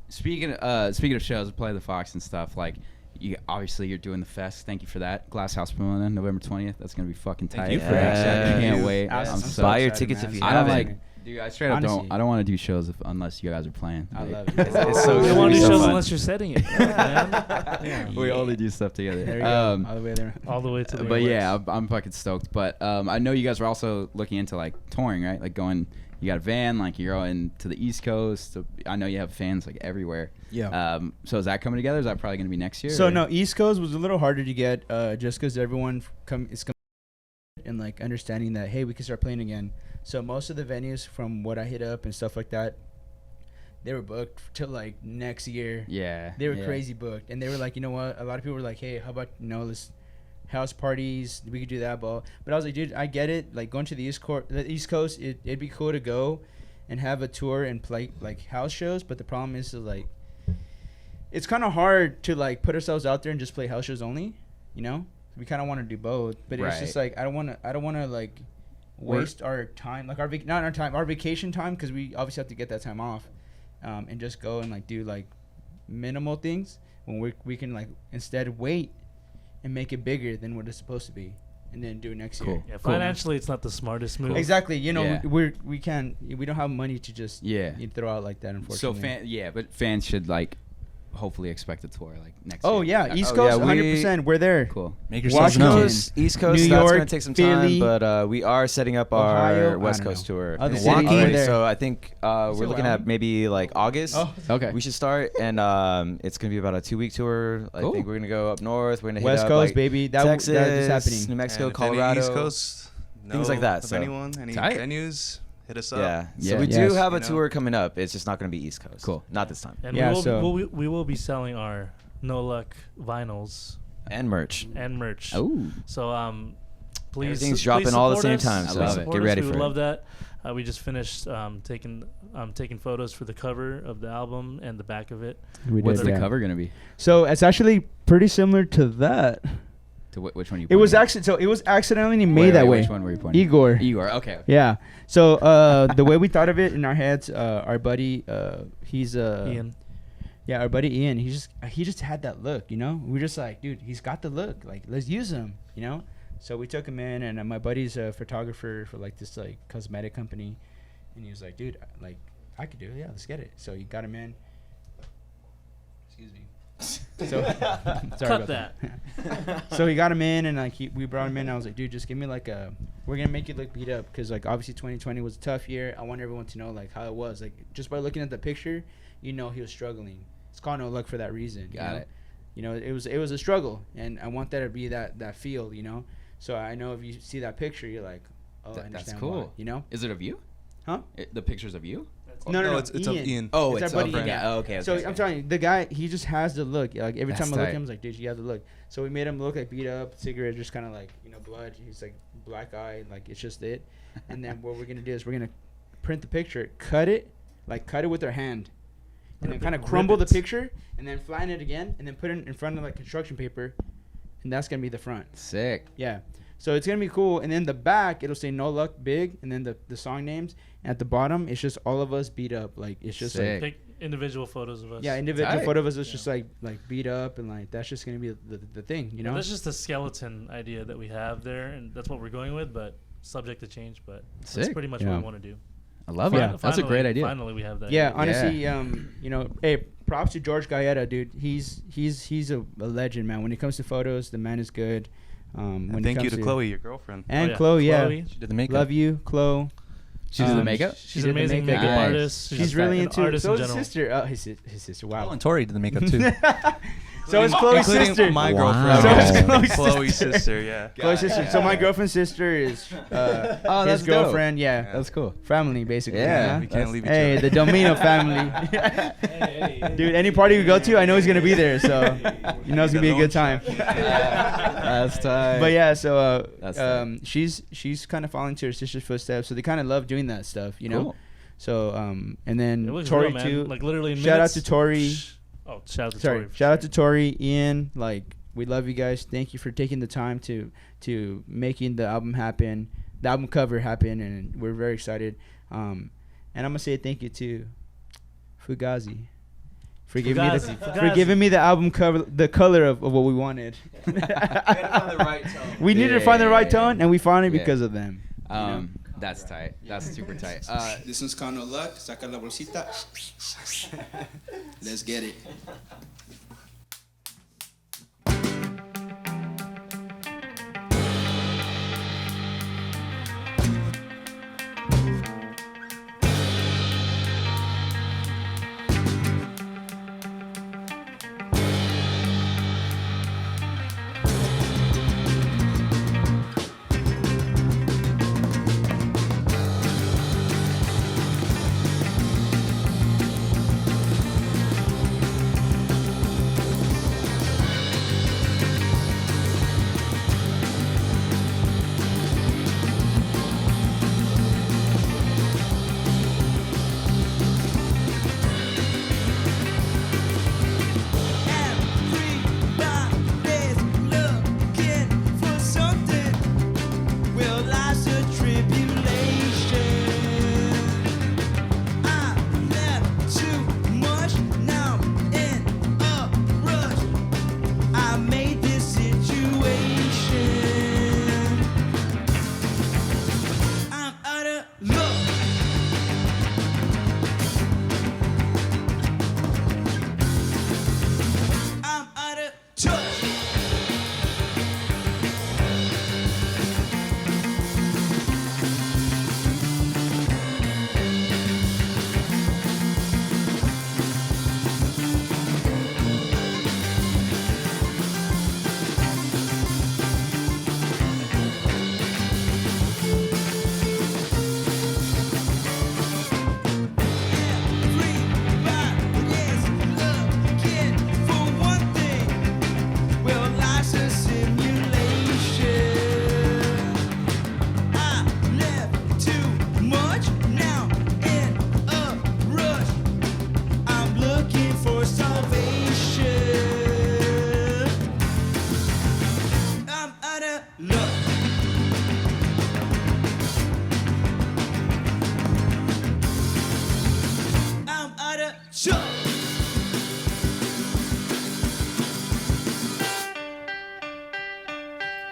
Speaking of shows, play the Fox and stuff. Like, obviously you're doing the fest. Thank you for that. Glass House Pomona, November 20th. That's gonna be fucking tight. Thank you for that. I can't Yeah. wait. I'm I'm so so Buy your excited, tickets man. if you I don't haven't. like, dude. I straight up Honestly. don't. I don't want to do shows unless you guys are playing. I Like, love it. It's so you good. don't want to It'll do be so shows fun. unless you're setting it. Yeah, man. We only do stuff together. There you go. All the way there. All the way to the. But airwaves. yeah, I'm fucking stoked. But I know you guys were also looking into like touring, right? Like going. You got a van, like you're going to the East Coast. So I know you have fans like everywhere. Yeah. So is that coming together? Is that probably going to be next year? So or- no, East Coast was a little harder to get, just because everyone is coming and like understanding that hey, we can start playing again. So most of the venues from what I hit up and stuff like that, they were booked till like next year. Yeah. They were yeah. crazy booked, and they were like, you know what? A lot of people were like, hey, how about let's house parties? We could do that, but I was like, dude, I get it. Like going to the East Coast, it'd be cool to go and have a tour and play like house shows. But the problem is like, it's kind of hard to like put ourselves out there and just play house shows only. You know, we kind of want to do both, but it's just like I don't want to like waste our time, like not our time, our vacation time, because we obviously have to get that time off, and just go and like do like minimal things when we can like instead wait and make it bigger than what it's supposed to be, and then do it next year. Yeah, financially, it's not the smartest move. Exactly. You know, Yeah. we don't have money to just throw out like that, unfortunately. So but fans should like hopefully expect a tour like next Oh year. yeah, East Coast, 100%. We're there. Cool. Make yourselves yourself known. East Coast, New that's York, gonna take some Philly, time, but we are setting up Ohio, our West I don't Coast know. tour. Other in cities already. there. So I think we're looking at maybe like August. Oh, okay. We should start, and it's gonna be about a 2-week tour. I Cool. think we're gonna go up north. We're gonna West hit Coast, up, like, baby. That Texas, is happening. New Mexico, And if any Colorado, East Coast, things like that. If So anyone, any Tight. venues, hit us up. yeah. Yeah. So we Yes. do have a You know. tour coming up. It's just not gonna be East Coast. Cool. Not this time. And Yeah, we will be selling our No Luck vinyls And merch. and merch. Oh. So please, Everything's please dropping all at the support same us. time, I so love it. Support get us. ready We for would it. love that. We just finished taking photos for the cover of the album and the back of it. We What's did, the yeah. cover gonna be? So it's actually pretty similar to that. To which one you? It was pointing at? it was accidentally made that way. Which one were you pointing? Igor. Igor. Okay. Yeah. So the way we thought of it in our heads, our buddy, he's Ian. Yeah, our buddy Ian. He just had that look, you know. We're just like, dude, he's got the look. Like, let's use him, you know. So we took him in, and my buddy's a photographer for like this like cosmetic company, and he was like, dude, like I could do it. Yeah, let's get it. So he got him in. Excuse me. So sorry Cut about that. So he got him in, and like we brought him in. And I was like, dude, just give me like we're gonna make you look beat up, because like obviously 2020 was a tough year. I want everyone to know like how it was. Like just by looking at the picture, you know he was struggling. It's called No Luck for that reason. Got it. You know, it was a struggle, and I want that to be that feel, you know. So I know if you see that picture, you're like, oh, I That's understand cool. why, you know. Is it of you? Huh? The pictures of you? No, it's of Ian. Oh, It's it's our of buddy Ian. yeah. Oh, okay. So okay. I'm telling you, the guy, he just has the look. Like every That's time I look at tight. him, I was like, dude, you have the look. So we made him look like beat up, cigarette, just kind of like, you know, blood. He's like black eye, like it's just it. And then what we're gonna do is we're gonna print the picture, cut it with our hand, and then Rip kind it. of crumble the Rip it. picture, and then flatten it again, and then put it in front of like construction paper, and that's gonna be the front. Sick. Yeah. So it's gonna be cool, and then the back it'll say No Luck big, and then the song names. And at the bottom, it's just all of us beat up. Like it's just Sick. like Take individual photos of us. yeah, individual Tight. photo of us is Yeah. just like beat up, and like that's just gonna be the thing, you know. That's just a skeleton idea that we have there, and that's what we're going with, but subject to change. But that's Sick. pretty much Yeah. what we want to do. I love Yeah. it. That's a great idea. Finally, we have that. Yeah, idea. honestly, you know, hey, props to George Gaeta, dude. He's a legend, man. When it comes to photos, the man is good. When And it thank you comes to Chloe, your girlfriend. and Oh, yeah. Chloe, yeah. Chloe. She did the makeup. Love you, Chloe. She does the makeup. She's did an the amazing makeup. makeup Nice. artist. She's really an into. artist So in is his general. sister. His sister. Oh, Wow. and Tori did the makeup too. So is Chloe's Including sister. my Wow. girlfriend. So is Yeah. Chloe's Chloe's sister. sister, yeah. Chloe's sister. So my girlfriend's sister is Oh, his that's dope. girlfriend. Yeah. Yeah. That's cool. Family, basically. Yeah. huh? We can't leave each Hey, other. the Domino family. Dude, any party we go to, I know he's gonna be there, so you know it's gonna be a good time. That's tight. But yeah, so That's tight. she's kind of following to her sister's footsteps, so they kind of love doing that stuff, you know. Cool. So and then It looks Tori real, man. too. Like literally in Shout out minutes. to Tori. Oh, shout out to Sorry, Tori. for shout out sure. to Tori, Ian. Like we love you guys. Thank you for taking the time to making the album happen, the album cover happen, and we're very excited. And I'm gonna say thank you to Fugazi for giving me Fugazi. for giving me the album cover, the color of what we wanted. We needed to find the right tone, and we found it Yeah. because of them. you know? That's tight. That's super tight. This one's called No Luck. Saca la bolsita. Let's get it.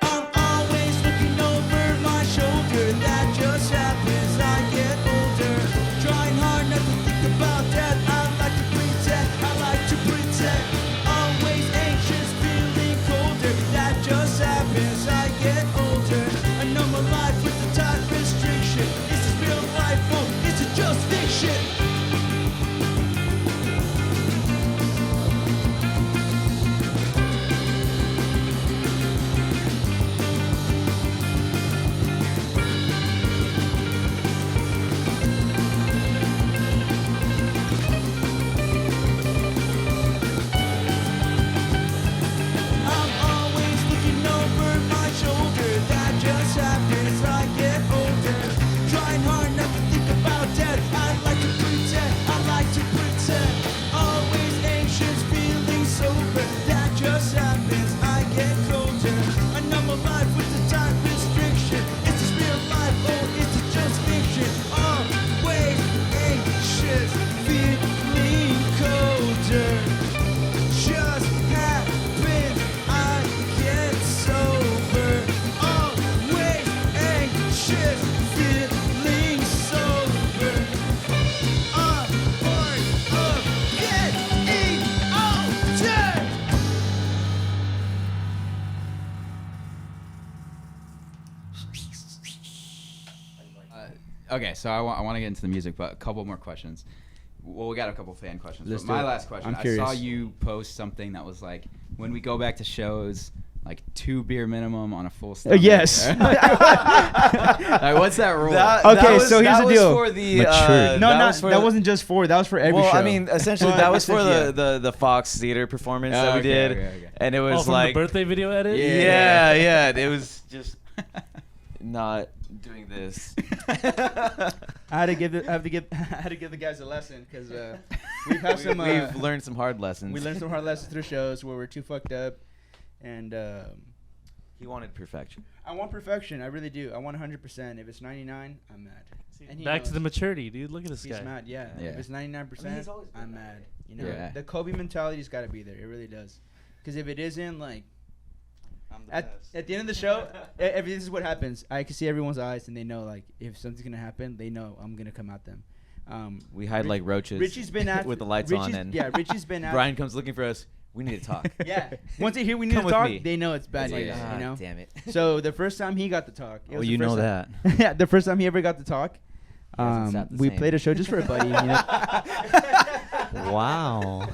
I'm always looking over my shoulder. That just happens. I get older. Trying hard not to think about death. I like to pretend. I like to pretend. Always anxious, feeling colder. That just happens. I get older. I know my life with the time restriction. Is this real life or is it just fiction? I'm always looking over my shoulder. That just happens. I get older. Trying hard not to think about death. I like to pretend. I like to pretend. Always anxious, feeling sober. That just happens. I get colder. I know my life with the time restriction. Is this real life or is it just fiction? Always anxious, feeling colder. Just happens. I get sober. Always anxious, feeling sober. I'm part of getting older. Okay, so I want to get into the music, but a couple more questions. Well, we got a couple fan questions. Let's But do my it. last question, I'm I curious. saw you post something that was like, when we go back to shows, like 2 beer minimum on a full stomach. yes. Like, what's that rule? Okay, so here's the deal. For the, No, that that wasn't just for. That was for every well, show. I mean, essentially that was for the Fox Theater performance that we Okay, did, okay. and it Oh, was from like the birthday video edit? yeah, it was just not doing this. I had to give the guys a lesson because we've had some. We've learned some hard lessons. We learned some hard lessons through shows where we're too fucked up, and He wanted perfection. I want perfection. I really do. I want 100%. If it's 99, I'm mad. And he Back to knows. the maturity, dude. Look at this He's guy. mad. Yeah. Yeah. If it's 99%, I'm mad. You know, Yeah. the Kobe mentality's got to be there. It really does. Because if it isn't, like, I'm the at best. the end of the show, this is what happens. I can see everyone's eyes, and they know, like, if something's gonna happen, they know I'm gonna come at them. We hide like roaches. Richie's been at with the lights on, and Richie's been at Brian comes looking for us. We need to talk. Yeah. Once they hear we need Come to with talk, me. they know it's bad It's like, news. ah, You know. damn it. So the first time he got to talk, it Oh, was you the know first that. time- yeah, the first time he ever got to talk. hasn't sat the We same. played a show just for a buddy. You know? Wow.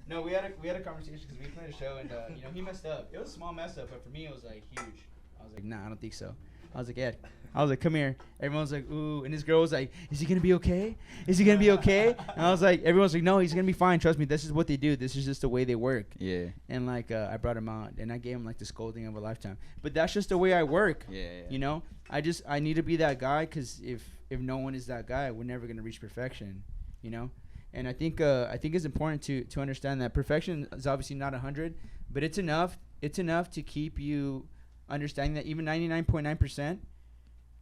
No, we had a conversation because we played a show and you know he messed up. It was a small mess up, but for me it was like huge. I was like, nah, I don't think so. I was like, Ed. I was like, come here. Everyone was like, ooh, and this girl was like, is he gonna be okay? Is he gonna be okay? And I was like, everyone's like, no, he's gonna be fine. Trust me. This is what they do. This is just the way they work. Yeah. And like I brought him out and I gave him like the scolding of a lifetime. But that's just the way I work. Yeah. You know, I need to be that guy because if no one is that guy, we're never gonna reach perfection. You know, and I think it's important to understand that perfection is obviously not 100, but it's enough. It's enough to keep you understanding that even 99.9%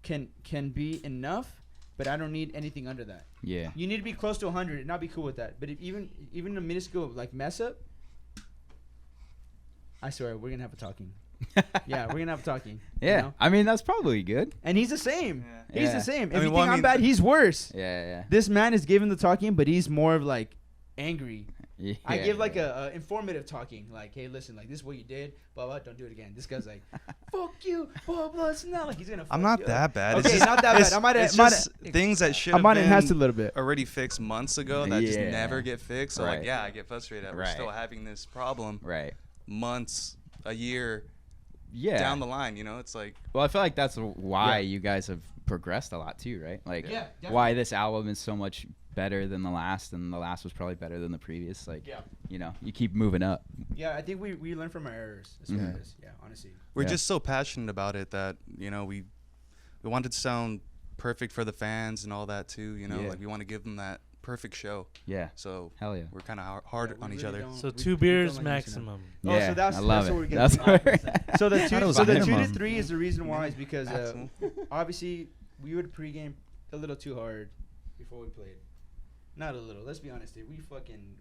can be enough. But I don't need anything under that. Yeah. You need to be close to 100 and not be cool with that. But if even a minuscule like mess up, I swear we're gonna have a talking. Yeah, we're gonna have a talking. Yeah. You know? I mean, that's probably good. And he's the same. Yeah. He's Yeah. the same. If I mean, you well, think I I'm mean- bad, he's worse. Yeah. This man is giving the talking, but he's more of like angry. Yeah. I give like a informative talking, like, hey, listen, like this is what you did, blah blah. Don't do it again. This guy's like, fuck you, blah blah. It's not like he's gonna. I'm fuck not you that up. bad. Okay, It's just, not that bad. it's- I might it's have. just things that should I have might enhance it a been little bit. already fixed months ago that just Yeah. never get fixed. So Right. like, yeah, I get frustrated. That We're Right. still having this problem Right. months, a year Yeah. down the line. You know, it's like Well, I feel like that's why Yeah. you guys have progressed a lot too, right? Like, Yeah, why this album is so much better than the last, and the last was probably better than the previous. Like, Yeah. you know, you keep moving up. Yeah, I think we learn from our errors. That's what Mhm. it is. Yeah, honestly. we're Yeah. just so passionate about it that we want it to sound perfect for the fans and all that too. You know, Yeah. like we want to give them that perfect show. Yeah. So Hell yeah. we're kind of hard Yeah, we on each really other. don't- So we- 2 we beers don't like mixing up. maximum. Oh, Yeah, so that's I love what we're it. getting That's to. what So the thought it two, was so the 2 to minimum. 3 is the reason why is because Maximum. obviously we would pregame a little too hard before we played. Not a little. Let's be honest, dude.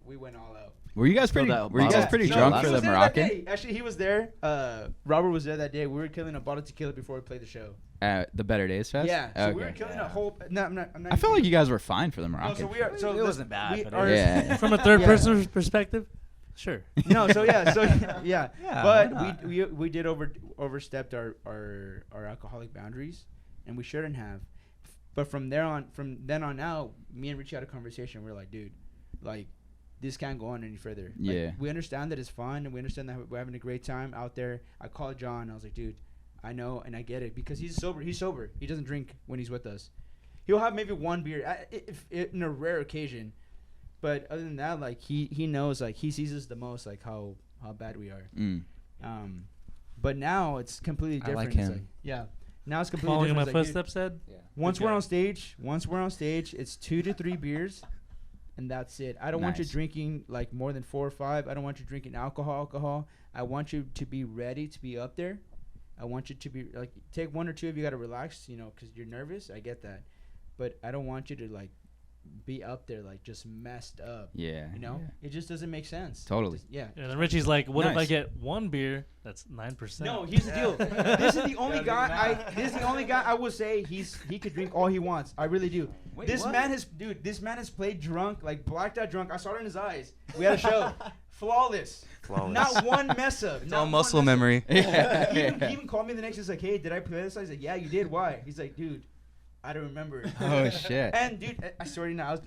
We went all out. Were you guys Filled pretty? that Were you guys bottle. pretty No, drunk he for was the there that Moroccan? day. Actually, he was there. Robert was there that day. We were killing a bottle of tequila before we played the show. At the Better Days Fest? Yeah, so we were Okay. killing a whole. No, I'm not. I feel like you guys were fine for the No, Moroccan. so we are. So It this- wasn't bad, we but are- Yeah. From a third Yeah. person perspective, sure. No, so yeah, so yeah, Yeah, but why not? we did overstepped our alcoholic boundaries, and we shouldn't have. But from then on out, me and Richie had a conversation. We're like, dude, like, this can't go on any further. Like, Yeah. we understand that it's fun, and we understand that we're having a great time out there. I called John. I was like, dude, I know and I get it because he's sober. He's sober. He doesn't drink when he's with us. He'll have maybe one beer, if in a rare occasion. But other than that, like he knows, like he sees us the most, like how bad we are. Mm. But now it's completely I different. like It's him. yeah. Now it's completely Following in my different. It's like, footsteps, Ed. Yeah. once Good we're guy. on stage, it's 2 to 3 beers, and that's it. I don't want you Nice. drinking like more than 4 or 5. I don't want you drinking alcohol. I want you to be ready to be up there. I want you to be like, take 1 or 2 if you gotta relax, because you're nervous. I get that, but I don't want you to like be up there like just messed up. Yeah. yeah. It just doesn't make sense. Totally. Yeah. And then Richie's like, "What if I Nice. get 1 beer? That's 9%." No, here's the deal. This is the only guy. This is the only guy I will say he could drink all he wants. I really do. Wait, This what? man has played drunk, like blacked out drunk. I saw it in his eyes. We had a show, flawless. Flawless. Not one mess up. It's not all one muscle mess up. memory. He even called me the next day. He's like, "Hey, did I play this?" I was like, "Yeah, you did. Why?" He's like, "Dude, I don't remember." Oh shit. And dude, I swear to you now,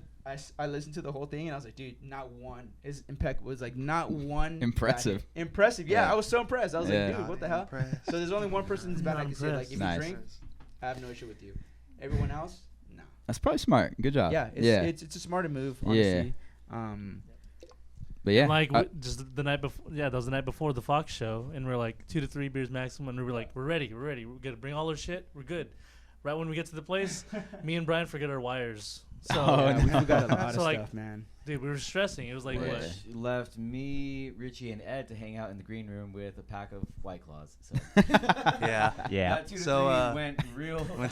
I listened to the whole thing and I was like, dude, not one. His impact was like not one. Impressive. bad hit. Impressive. Yeah, Yeah. I was so impressed. I was Yeah. like, dude, what the hell? Impressed. So there's only one person that's bad I can say. Like, if Nice. you drink, I have no issue with you. Everyone else, no. That's probably smart. Good job. Yeah, it's a smarter move, honestly. But yeah. Like just the night before. Yeah, that was the night before the Fox show, and we're like 2 to 3 beers maximum, and we were like, we're ready. We're gonna bring all our shit. We're good. Right when we get to the place, me and Brian forget our wires. So, Oh, yeah, we no. forgot a lot of So, like, stuff, man. dude, we were stressing. It was like Yeah. what? Which left me, Richie, and Ed to hang out in the green room with a pack of White Claws. So Yeah. Yeah. that 2 to So, 3 went real. Went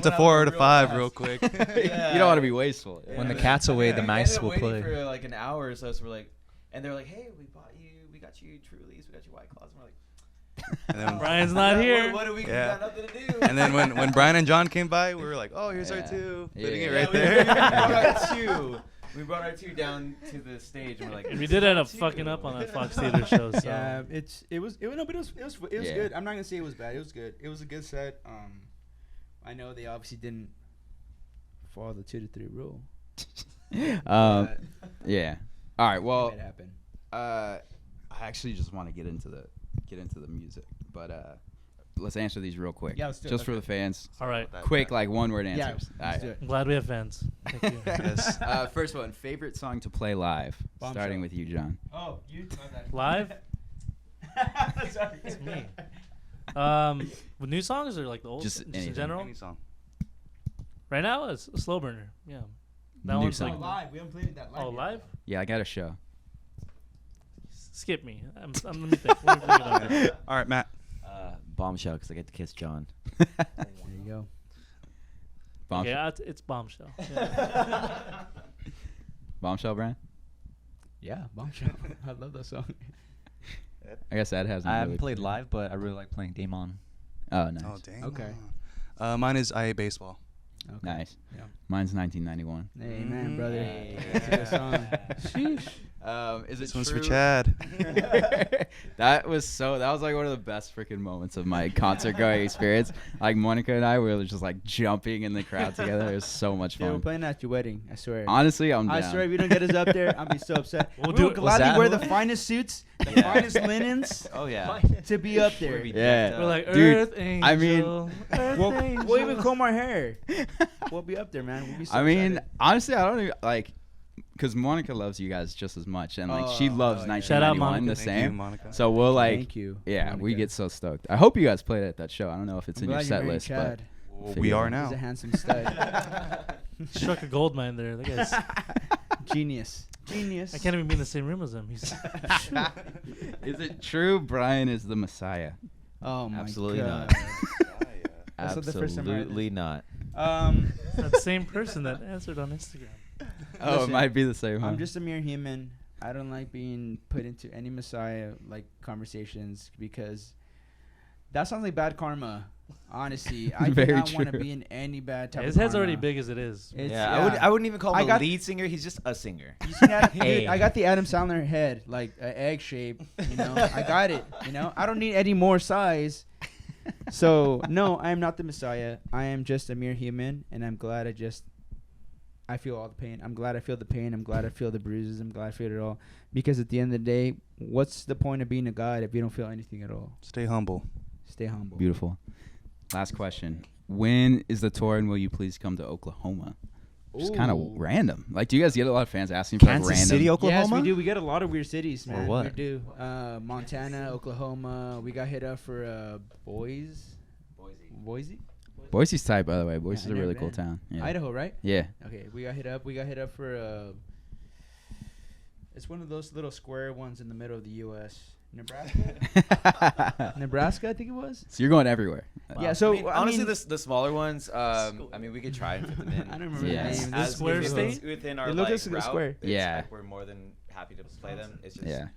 to 4 to 5 real quick. You don't want to be wasteful. When the cat's away, the We mice ended up will waiting play. for like an hour or so. So we're like, and they're like, "Hey, we got you Trulies, we got you White Claws." And we're like, And then, Brian's not here. What do we? Yeah. We got nothing to do. and then when Brian and John came by, we were like, "Oh, here's our Yeah. 2." Yeah. Putting it Yeah, right we there. brought our 2. We brought our 2 down to the stage, and we're like, And we did end up fucking up on that Fox Theater show. So. Yeah, it was Yeah. good. I'm not gonna say it was bad. It was good. It was a good set. I know they obviously didn't follow the 2 to 3 rule. but Yeah. All right. Well, it happened. I actually just want to get into the music, but let's answer these real quick. Yeah, let's do it. Just for the fans. All right. Quick, like 1-word Yeah, answers. All let's right. do it. I'm glad we have fans. Thank you. Yes. First one, favorite song to play live. Bombshell. Starting with you, John. Oh, you Live? Sorry. It's me. With new songs or like the old? Just in anything. general. Any song. Right now, it's a slow burner. Yeah. That New one's song. like live. We haven't played that live. oh yet. live. Yeah, I got a show. Skip me. Let me think. Let me think about it. All right, Matt. Bombshell, because I get to kiss John. There you go. Bombshell. Yeah, it's Bombshell. Yeah. Bombshell, Brian. Yeah, Bombshell. I love that song. I guess Ed hasn't. I really haven't played live, but I really like playing Damon. Oh, nice. Oh, dang. Okay. Mine is I Hate Baseball. Okay. Nice. Yeah. Mine's 1991. Amen, brother. Hey. That's a good song. Is it This one's true? for Chad. That was like one of the best freaking moments of my concert going experience. Like Monica and I were just like jumping in the crowd together. It was so much Dude, we're fun. playing that at your wedding. I swear. Honestly, I'm down. I swear, if you don't get us up there, I'll be so upset. We'll we do will it. gladly that wear who- the finest suits, the finest linens Oh yeah. to be up there. Yeah. We're like Dude, Earth Angel. I mean- Earth We'll Angel. even comb our hair. We'll be up there, man. We'll be so I mean, excited. honestly, I don't even like because Monica loves you guys just as much, and like she Oh, loves oh, yeah. 1991 Shout out, Monica. the Thank same. you, Monica. So we'll like, Thank you. yeah, we Monica. get so stoked. I hope you guys played at that show. I don't know if it's I'm in your glad you're set married, list, Chad. Well, figure we it are out. now. He's a handsome stud. Struck a gold mine there. That guy's. Genius. Genius. I can't even be in the same room as him. He's. but is it true Brian is the Messiah? Oh my Absolutely God. not. That's not the first time I heard Absolutely not. that same person that answered on Instagram. Oh, Listen, it might be the same. Huh? I'm just a mere human. I don't like being put into any Messiah like conversations because that sounds like bad karma. Honestly, I do Very not want to true. be in any bad type His of head's already karma. big as it is. It's- Yeah, I wouldn't even call I him a got- lead singer. He's just a singer. You see that? Hey. Dude, I got the Adam Sandler head, like an egg shape. You know, I got it. You know, I don't need any more size. So no, I am not the Messiah. I am just a mere human, and I'm glad I feel all the pain. I'm glad I feel the pain. I'm glad I feel the bruises. I'm glad I feel it all. Because at the end of the day, what's the point of being a god if you don't feel anything at all? Stay humble. Stay humble. Beautiful. Last question. When is the tour and will you please come to Oklahoma? Just kind of Ooh. random. Like, do you guys get a lot of fans asking for like, Kansas random? City, Oklahoma. Yes, we do. We get a lot of weird cities, Or man. what? We do. Montana, Oklahoma. We got hit up for Boise. Boise's tight, by the way. Boise's I've a really never cool been. town. Yeah. Idaho, right? Yeah. Okay, we got hit up. We got hit up for it's one of those little square ones in the middle of the U.S. Nebraska. Nebraska, I think it was. So you're going everywhere. Yeah. So honestly, I mean, the smaller ones. I mean, we could try and fit them in. I don't remember Yeah. the name. As Square if state? it's within our It looked like, like a route, square. it's Yeah. like we're more than happy to play them. It's just Yeah.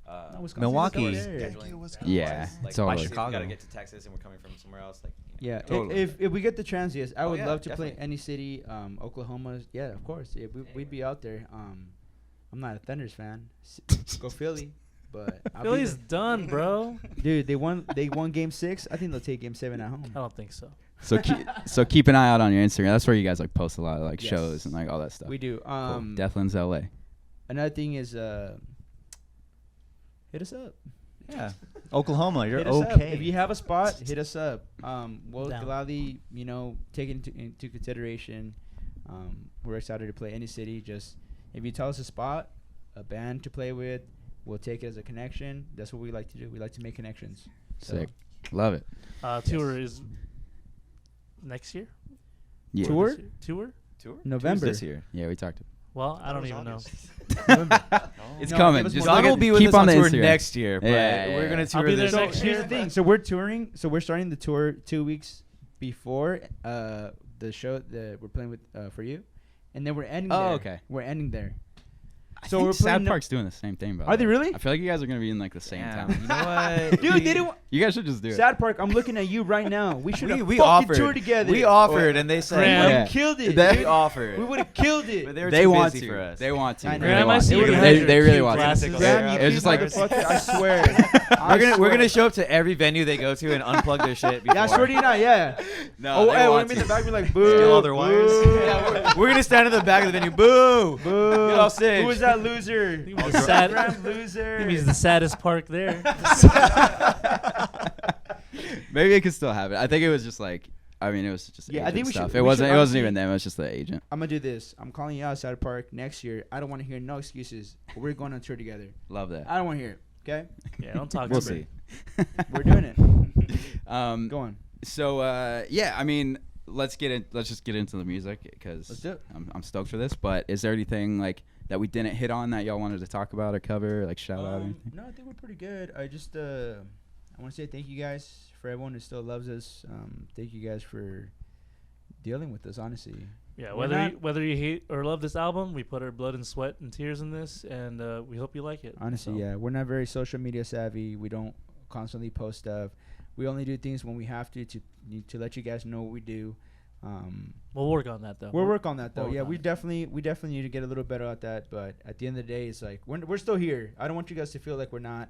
No, Wisconsin's Milwaukee. up there. scheduling. Yeah, Like, totally. obviously, if we Chicago. gotta get to Texas, and we're coming from somewhere else. Like, Yeah, Totally. if we get the chance, yes, I Oh, would yeah, love to play definitely. any city. Oklahoma, yeah, of course. Yeah, we'd be out there. I'm not a Thunders fan. Go Philly, but I'll be Philly's there. done, bro. Dude, they won Game 6. I think they'll take Game 7 at home. I don't think so. So keep an eye out on your Instagram. That's where you guys like post a lot of like Yes. shows and like all that stuff. We do. Cool. Deathlands, LA. Another thing is hit us up. Yeah. Oklahoma, you're Hit us up. okay. If you have a spot, hit us up. We'll Down. gladly, take it into consideration. We're excited to play any city. Just if you tell us a spot, a band to play with, we'll take it as a connection. That's what we like to do. We like to make connections. So, Sick. Love it. Tour is next year. Yeah. Tour? This year? Tour? tour November. this year. Yeah, we talked. Well, I don't even know. It's No, coming. give us Just more look Don at- will be with keep us on on the tour Instagram. next year, but Yeah, we're yeah, gonna yeah. tour I'll be there this. So next here's year, the thing. So we're touring. So we're starting the tour 2 weeks before the show that we're playing with for you, and then we're ending. Oh, there. okay. We're ending there. So So we're Sad playing. Park's doing the same thing, bro. Are they really? I feel like you guys are gonna be in like the same Damn, town. you know what? Dude, they didn't. You guys should just do it. Sad Park. I'm looking at you right now. We should have we fucking offered. toured together. We offered, and they said Graham. We Yeah. would have killed it. That- we dude. offered. We would have killed it. But they were They too want busy to. for us. They want to. I know. They Graham, I want see to. you They- had They, your they really cute want to. glasses Graham, on. you It was just cute like motherfucker, I swear. We're gonna show up to every venue they go to and unplug their shit. Before. Yeah, I swear to you not. Yeah. No, Oh, they hey, we're want gonna be in to. the back. We're like, boo. Steal all their wires. boo. Yeah, we're gonna stand in the back of the venue. Boo! Boo. Get off stage. Who was that loser? He was the sad- Graham loser. He's the saddest park there. Maybe it could still have it. I think it was just like. I mean, it was just Yeah, I agent think we should- stuff. we It wasn't. should It wasn't honestly- even them. It was just the agent. I'm gonna do this. I'm calling you out, Sad Park, next year. I don't want to hear no excuses. We're going on tour together. Love that. I don't want to hear it. Okay, Yeah, don't talk We'll to me. see. we're doing it. Go on. So yeah, I mean, let's just get into the music because Let's do it. I'm stoked for this. But is there anything like that we didn't hit on that y'all wanted to talk about or cover, like shout out or anything? No, I think we're pretty good. I just I want to say thank you guys for everyone who still loves us. Thank you guys for dealing with us. Honestly, Yeah, We're whether you hate or love this album, we put our blood and sweat and tears in this, and we hope you like it. honestly, So, yeah, we're not very social media savvy. We don't constantly post stuff. We only do things when we have to let you guys know what we do. We'll work on that though. We'll work on that though. work Yeah, on we it. definitely need to get a little better at that. But at the end of the day, it's like we're still here. I don't want you guys to feel like we're not.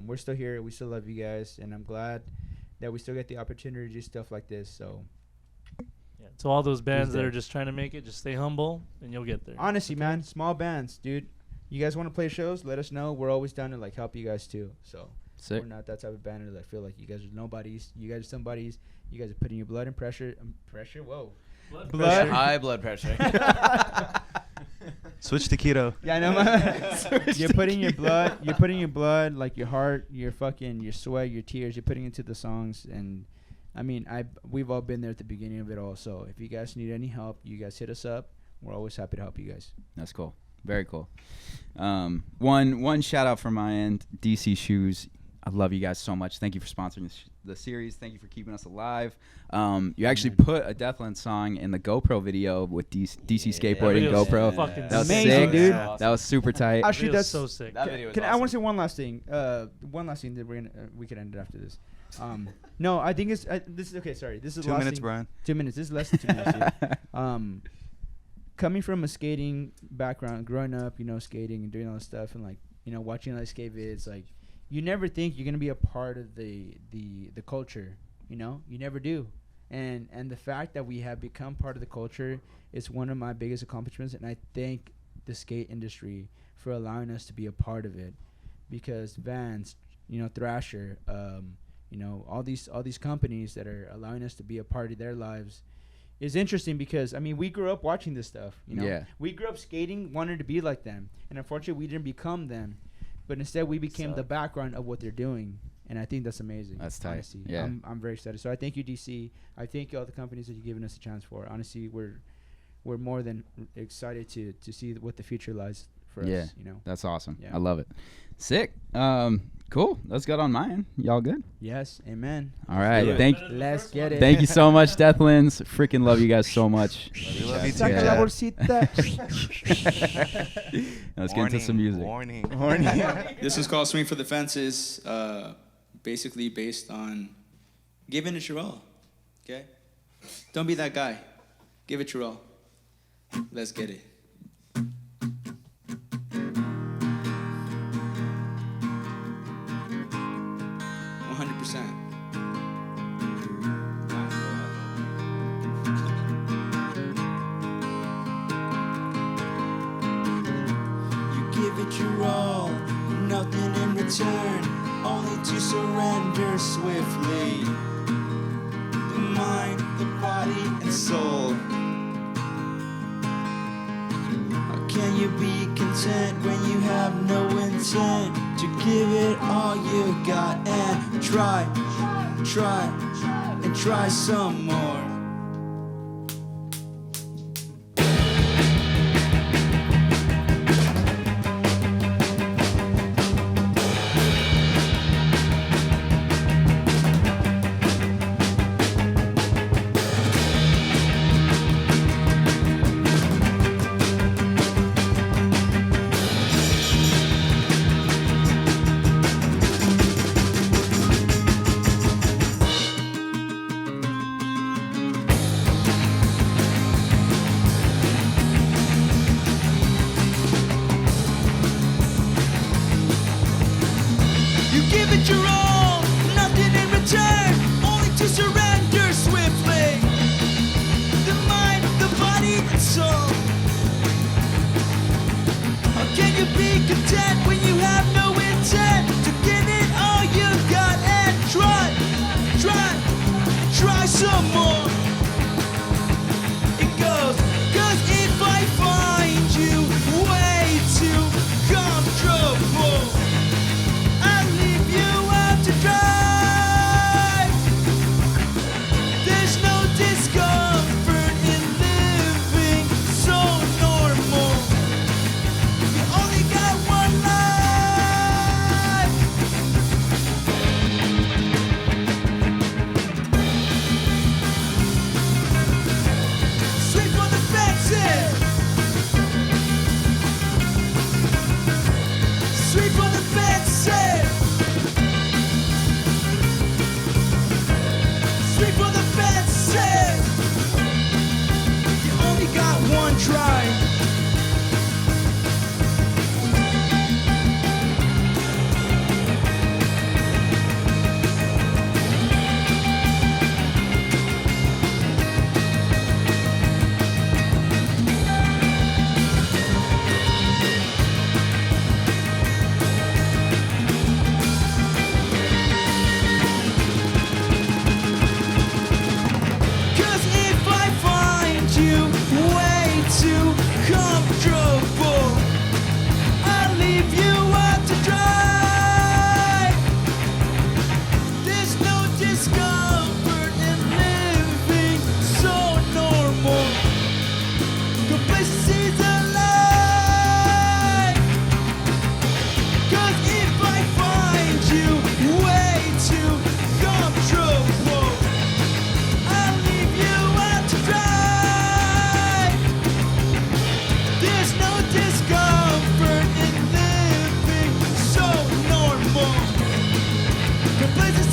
We're still here. We still love you guys, and I'm glad that we still get the opportunity to do stuff like this. So Yeah, to all those bands that there. are just trying to make it, just stay humble and you'll get there. honestly, man, small bands, dude. You guys want to play shows? Let us know. We're always down to like help you guys too. So Sick. we're not that type of band that feel like you guys are nobodies. You guys are somebodies. You guys are putting your blood and pressure. Pressure. Whoa. Blood. High blood pressure. Switch to keto. Yeah, I know. Man. You're putting your blood. You're putting your blood, like your heart, your sweat, your tears. You're putting into the songs, and I mean, we've all been there at the beginning of it all. So if you guys need any help, you guys hit us up. We're always happy to help you guys. That's cool. Very cool. One shout out from my end. DC Shoes. I love you guys so much. Thank you for sponsoring the series. Thank you for keeping us alive. You actually put a Deathland song in the GoPro video with DC Skateboarding video's GoPro. fucking That was amazing, sick, dude. That was super tight. Actually, Video's that's so sick. That video was Can I awesome. want to say one last thing? One last thing that we can end it after this. No, I think this is okay. Sorry, this is the 2 last minutes, thing. Brian. 2 minutes. This is less than 2 minutes. Dude. Coming from a skating background, growing up, skating and doing all this stuff, and like, watching all the skate vids, like, you never think you're gonna be a part of the culture. You never do. And the fact that we have become part of the culture is one of my biggest accomplishments, and I thank the skate industry for allowing us to be a part of it, because Vans, Thrasher, all these companies that are allowing us to be a part of their lives is interesting, because we grew up watching this stuff. Yeah. We grew up skating, wanted to be like them, and unfortunately we didn't become them, but instead we became the background of what they're doing, and I think that's amazing. That's tight. Honestly. Yeah. I'm very excited. So I thank you, DC. I thank you all the companies that you've given us a chance for. Honestly, we're more than excited to see what the future lies for us. That's awesome. Yeah. I love it. Sick. Cool. That's good on mine. Y'all good? Yes. Amen. All right. do it. Let's get it. Thank you so much, Deathlands. Freaking love you guys so much. We love you too. Saca la Yeah. bolsita. Let's get into some music. Warning. This is called Swing for the Fences, basically based on giving it your all, okay? Don't be that guy. Give it your all. Let's get it. Give it your all, nothing in return, only to surrender swiftly. The mind, the body, and soul. How can you be content when you have no intent to give it all you got and try, and try some more?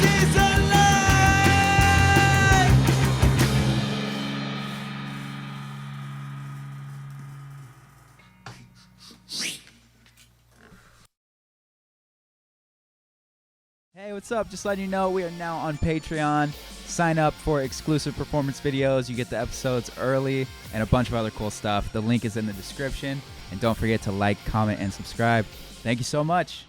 is a lie. Hey, what's up? Just letting you know we are now on Patreon. Sign up for exclusive performance videos. You get the episodes early and a bunch of other cool stuff. The link is in the description. And don't forget to like, comment, and subscribe. Thank you so much.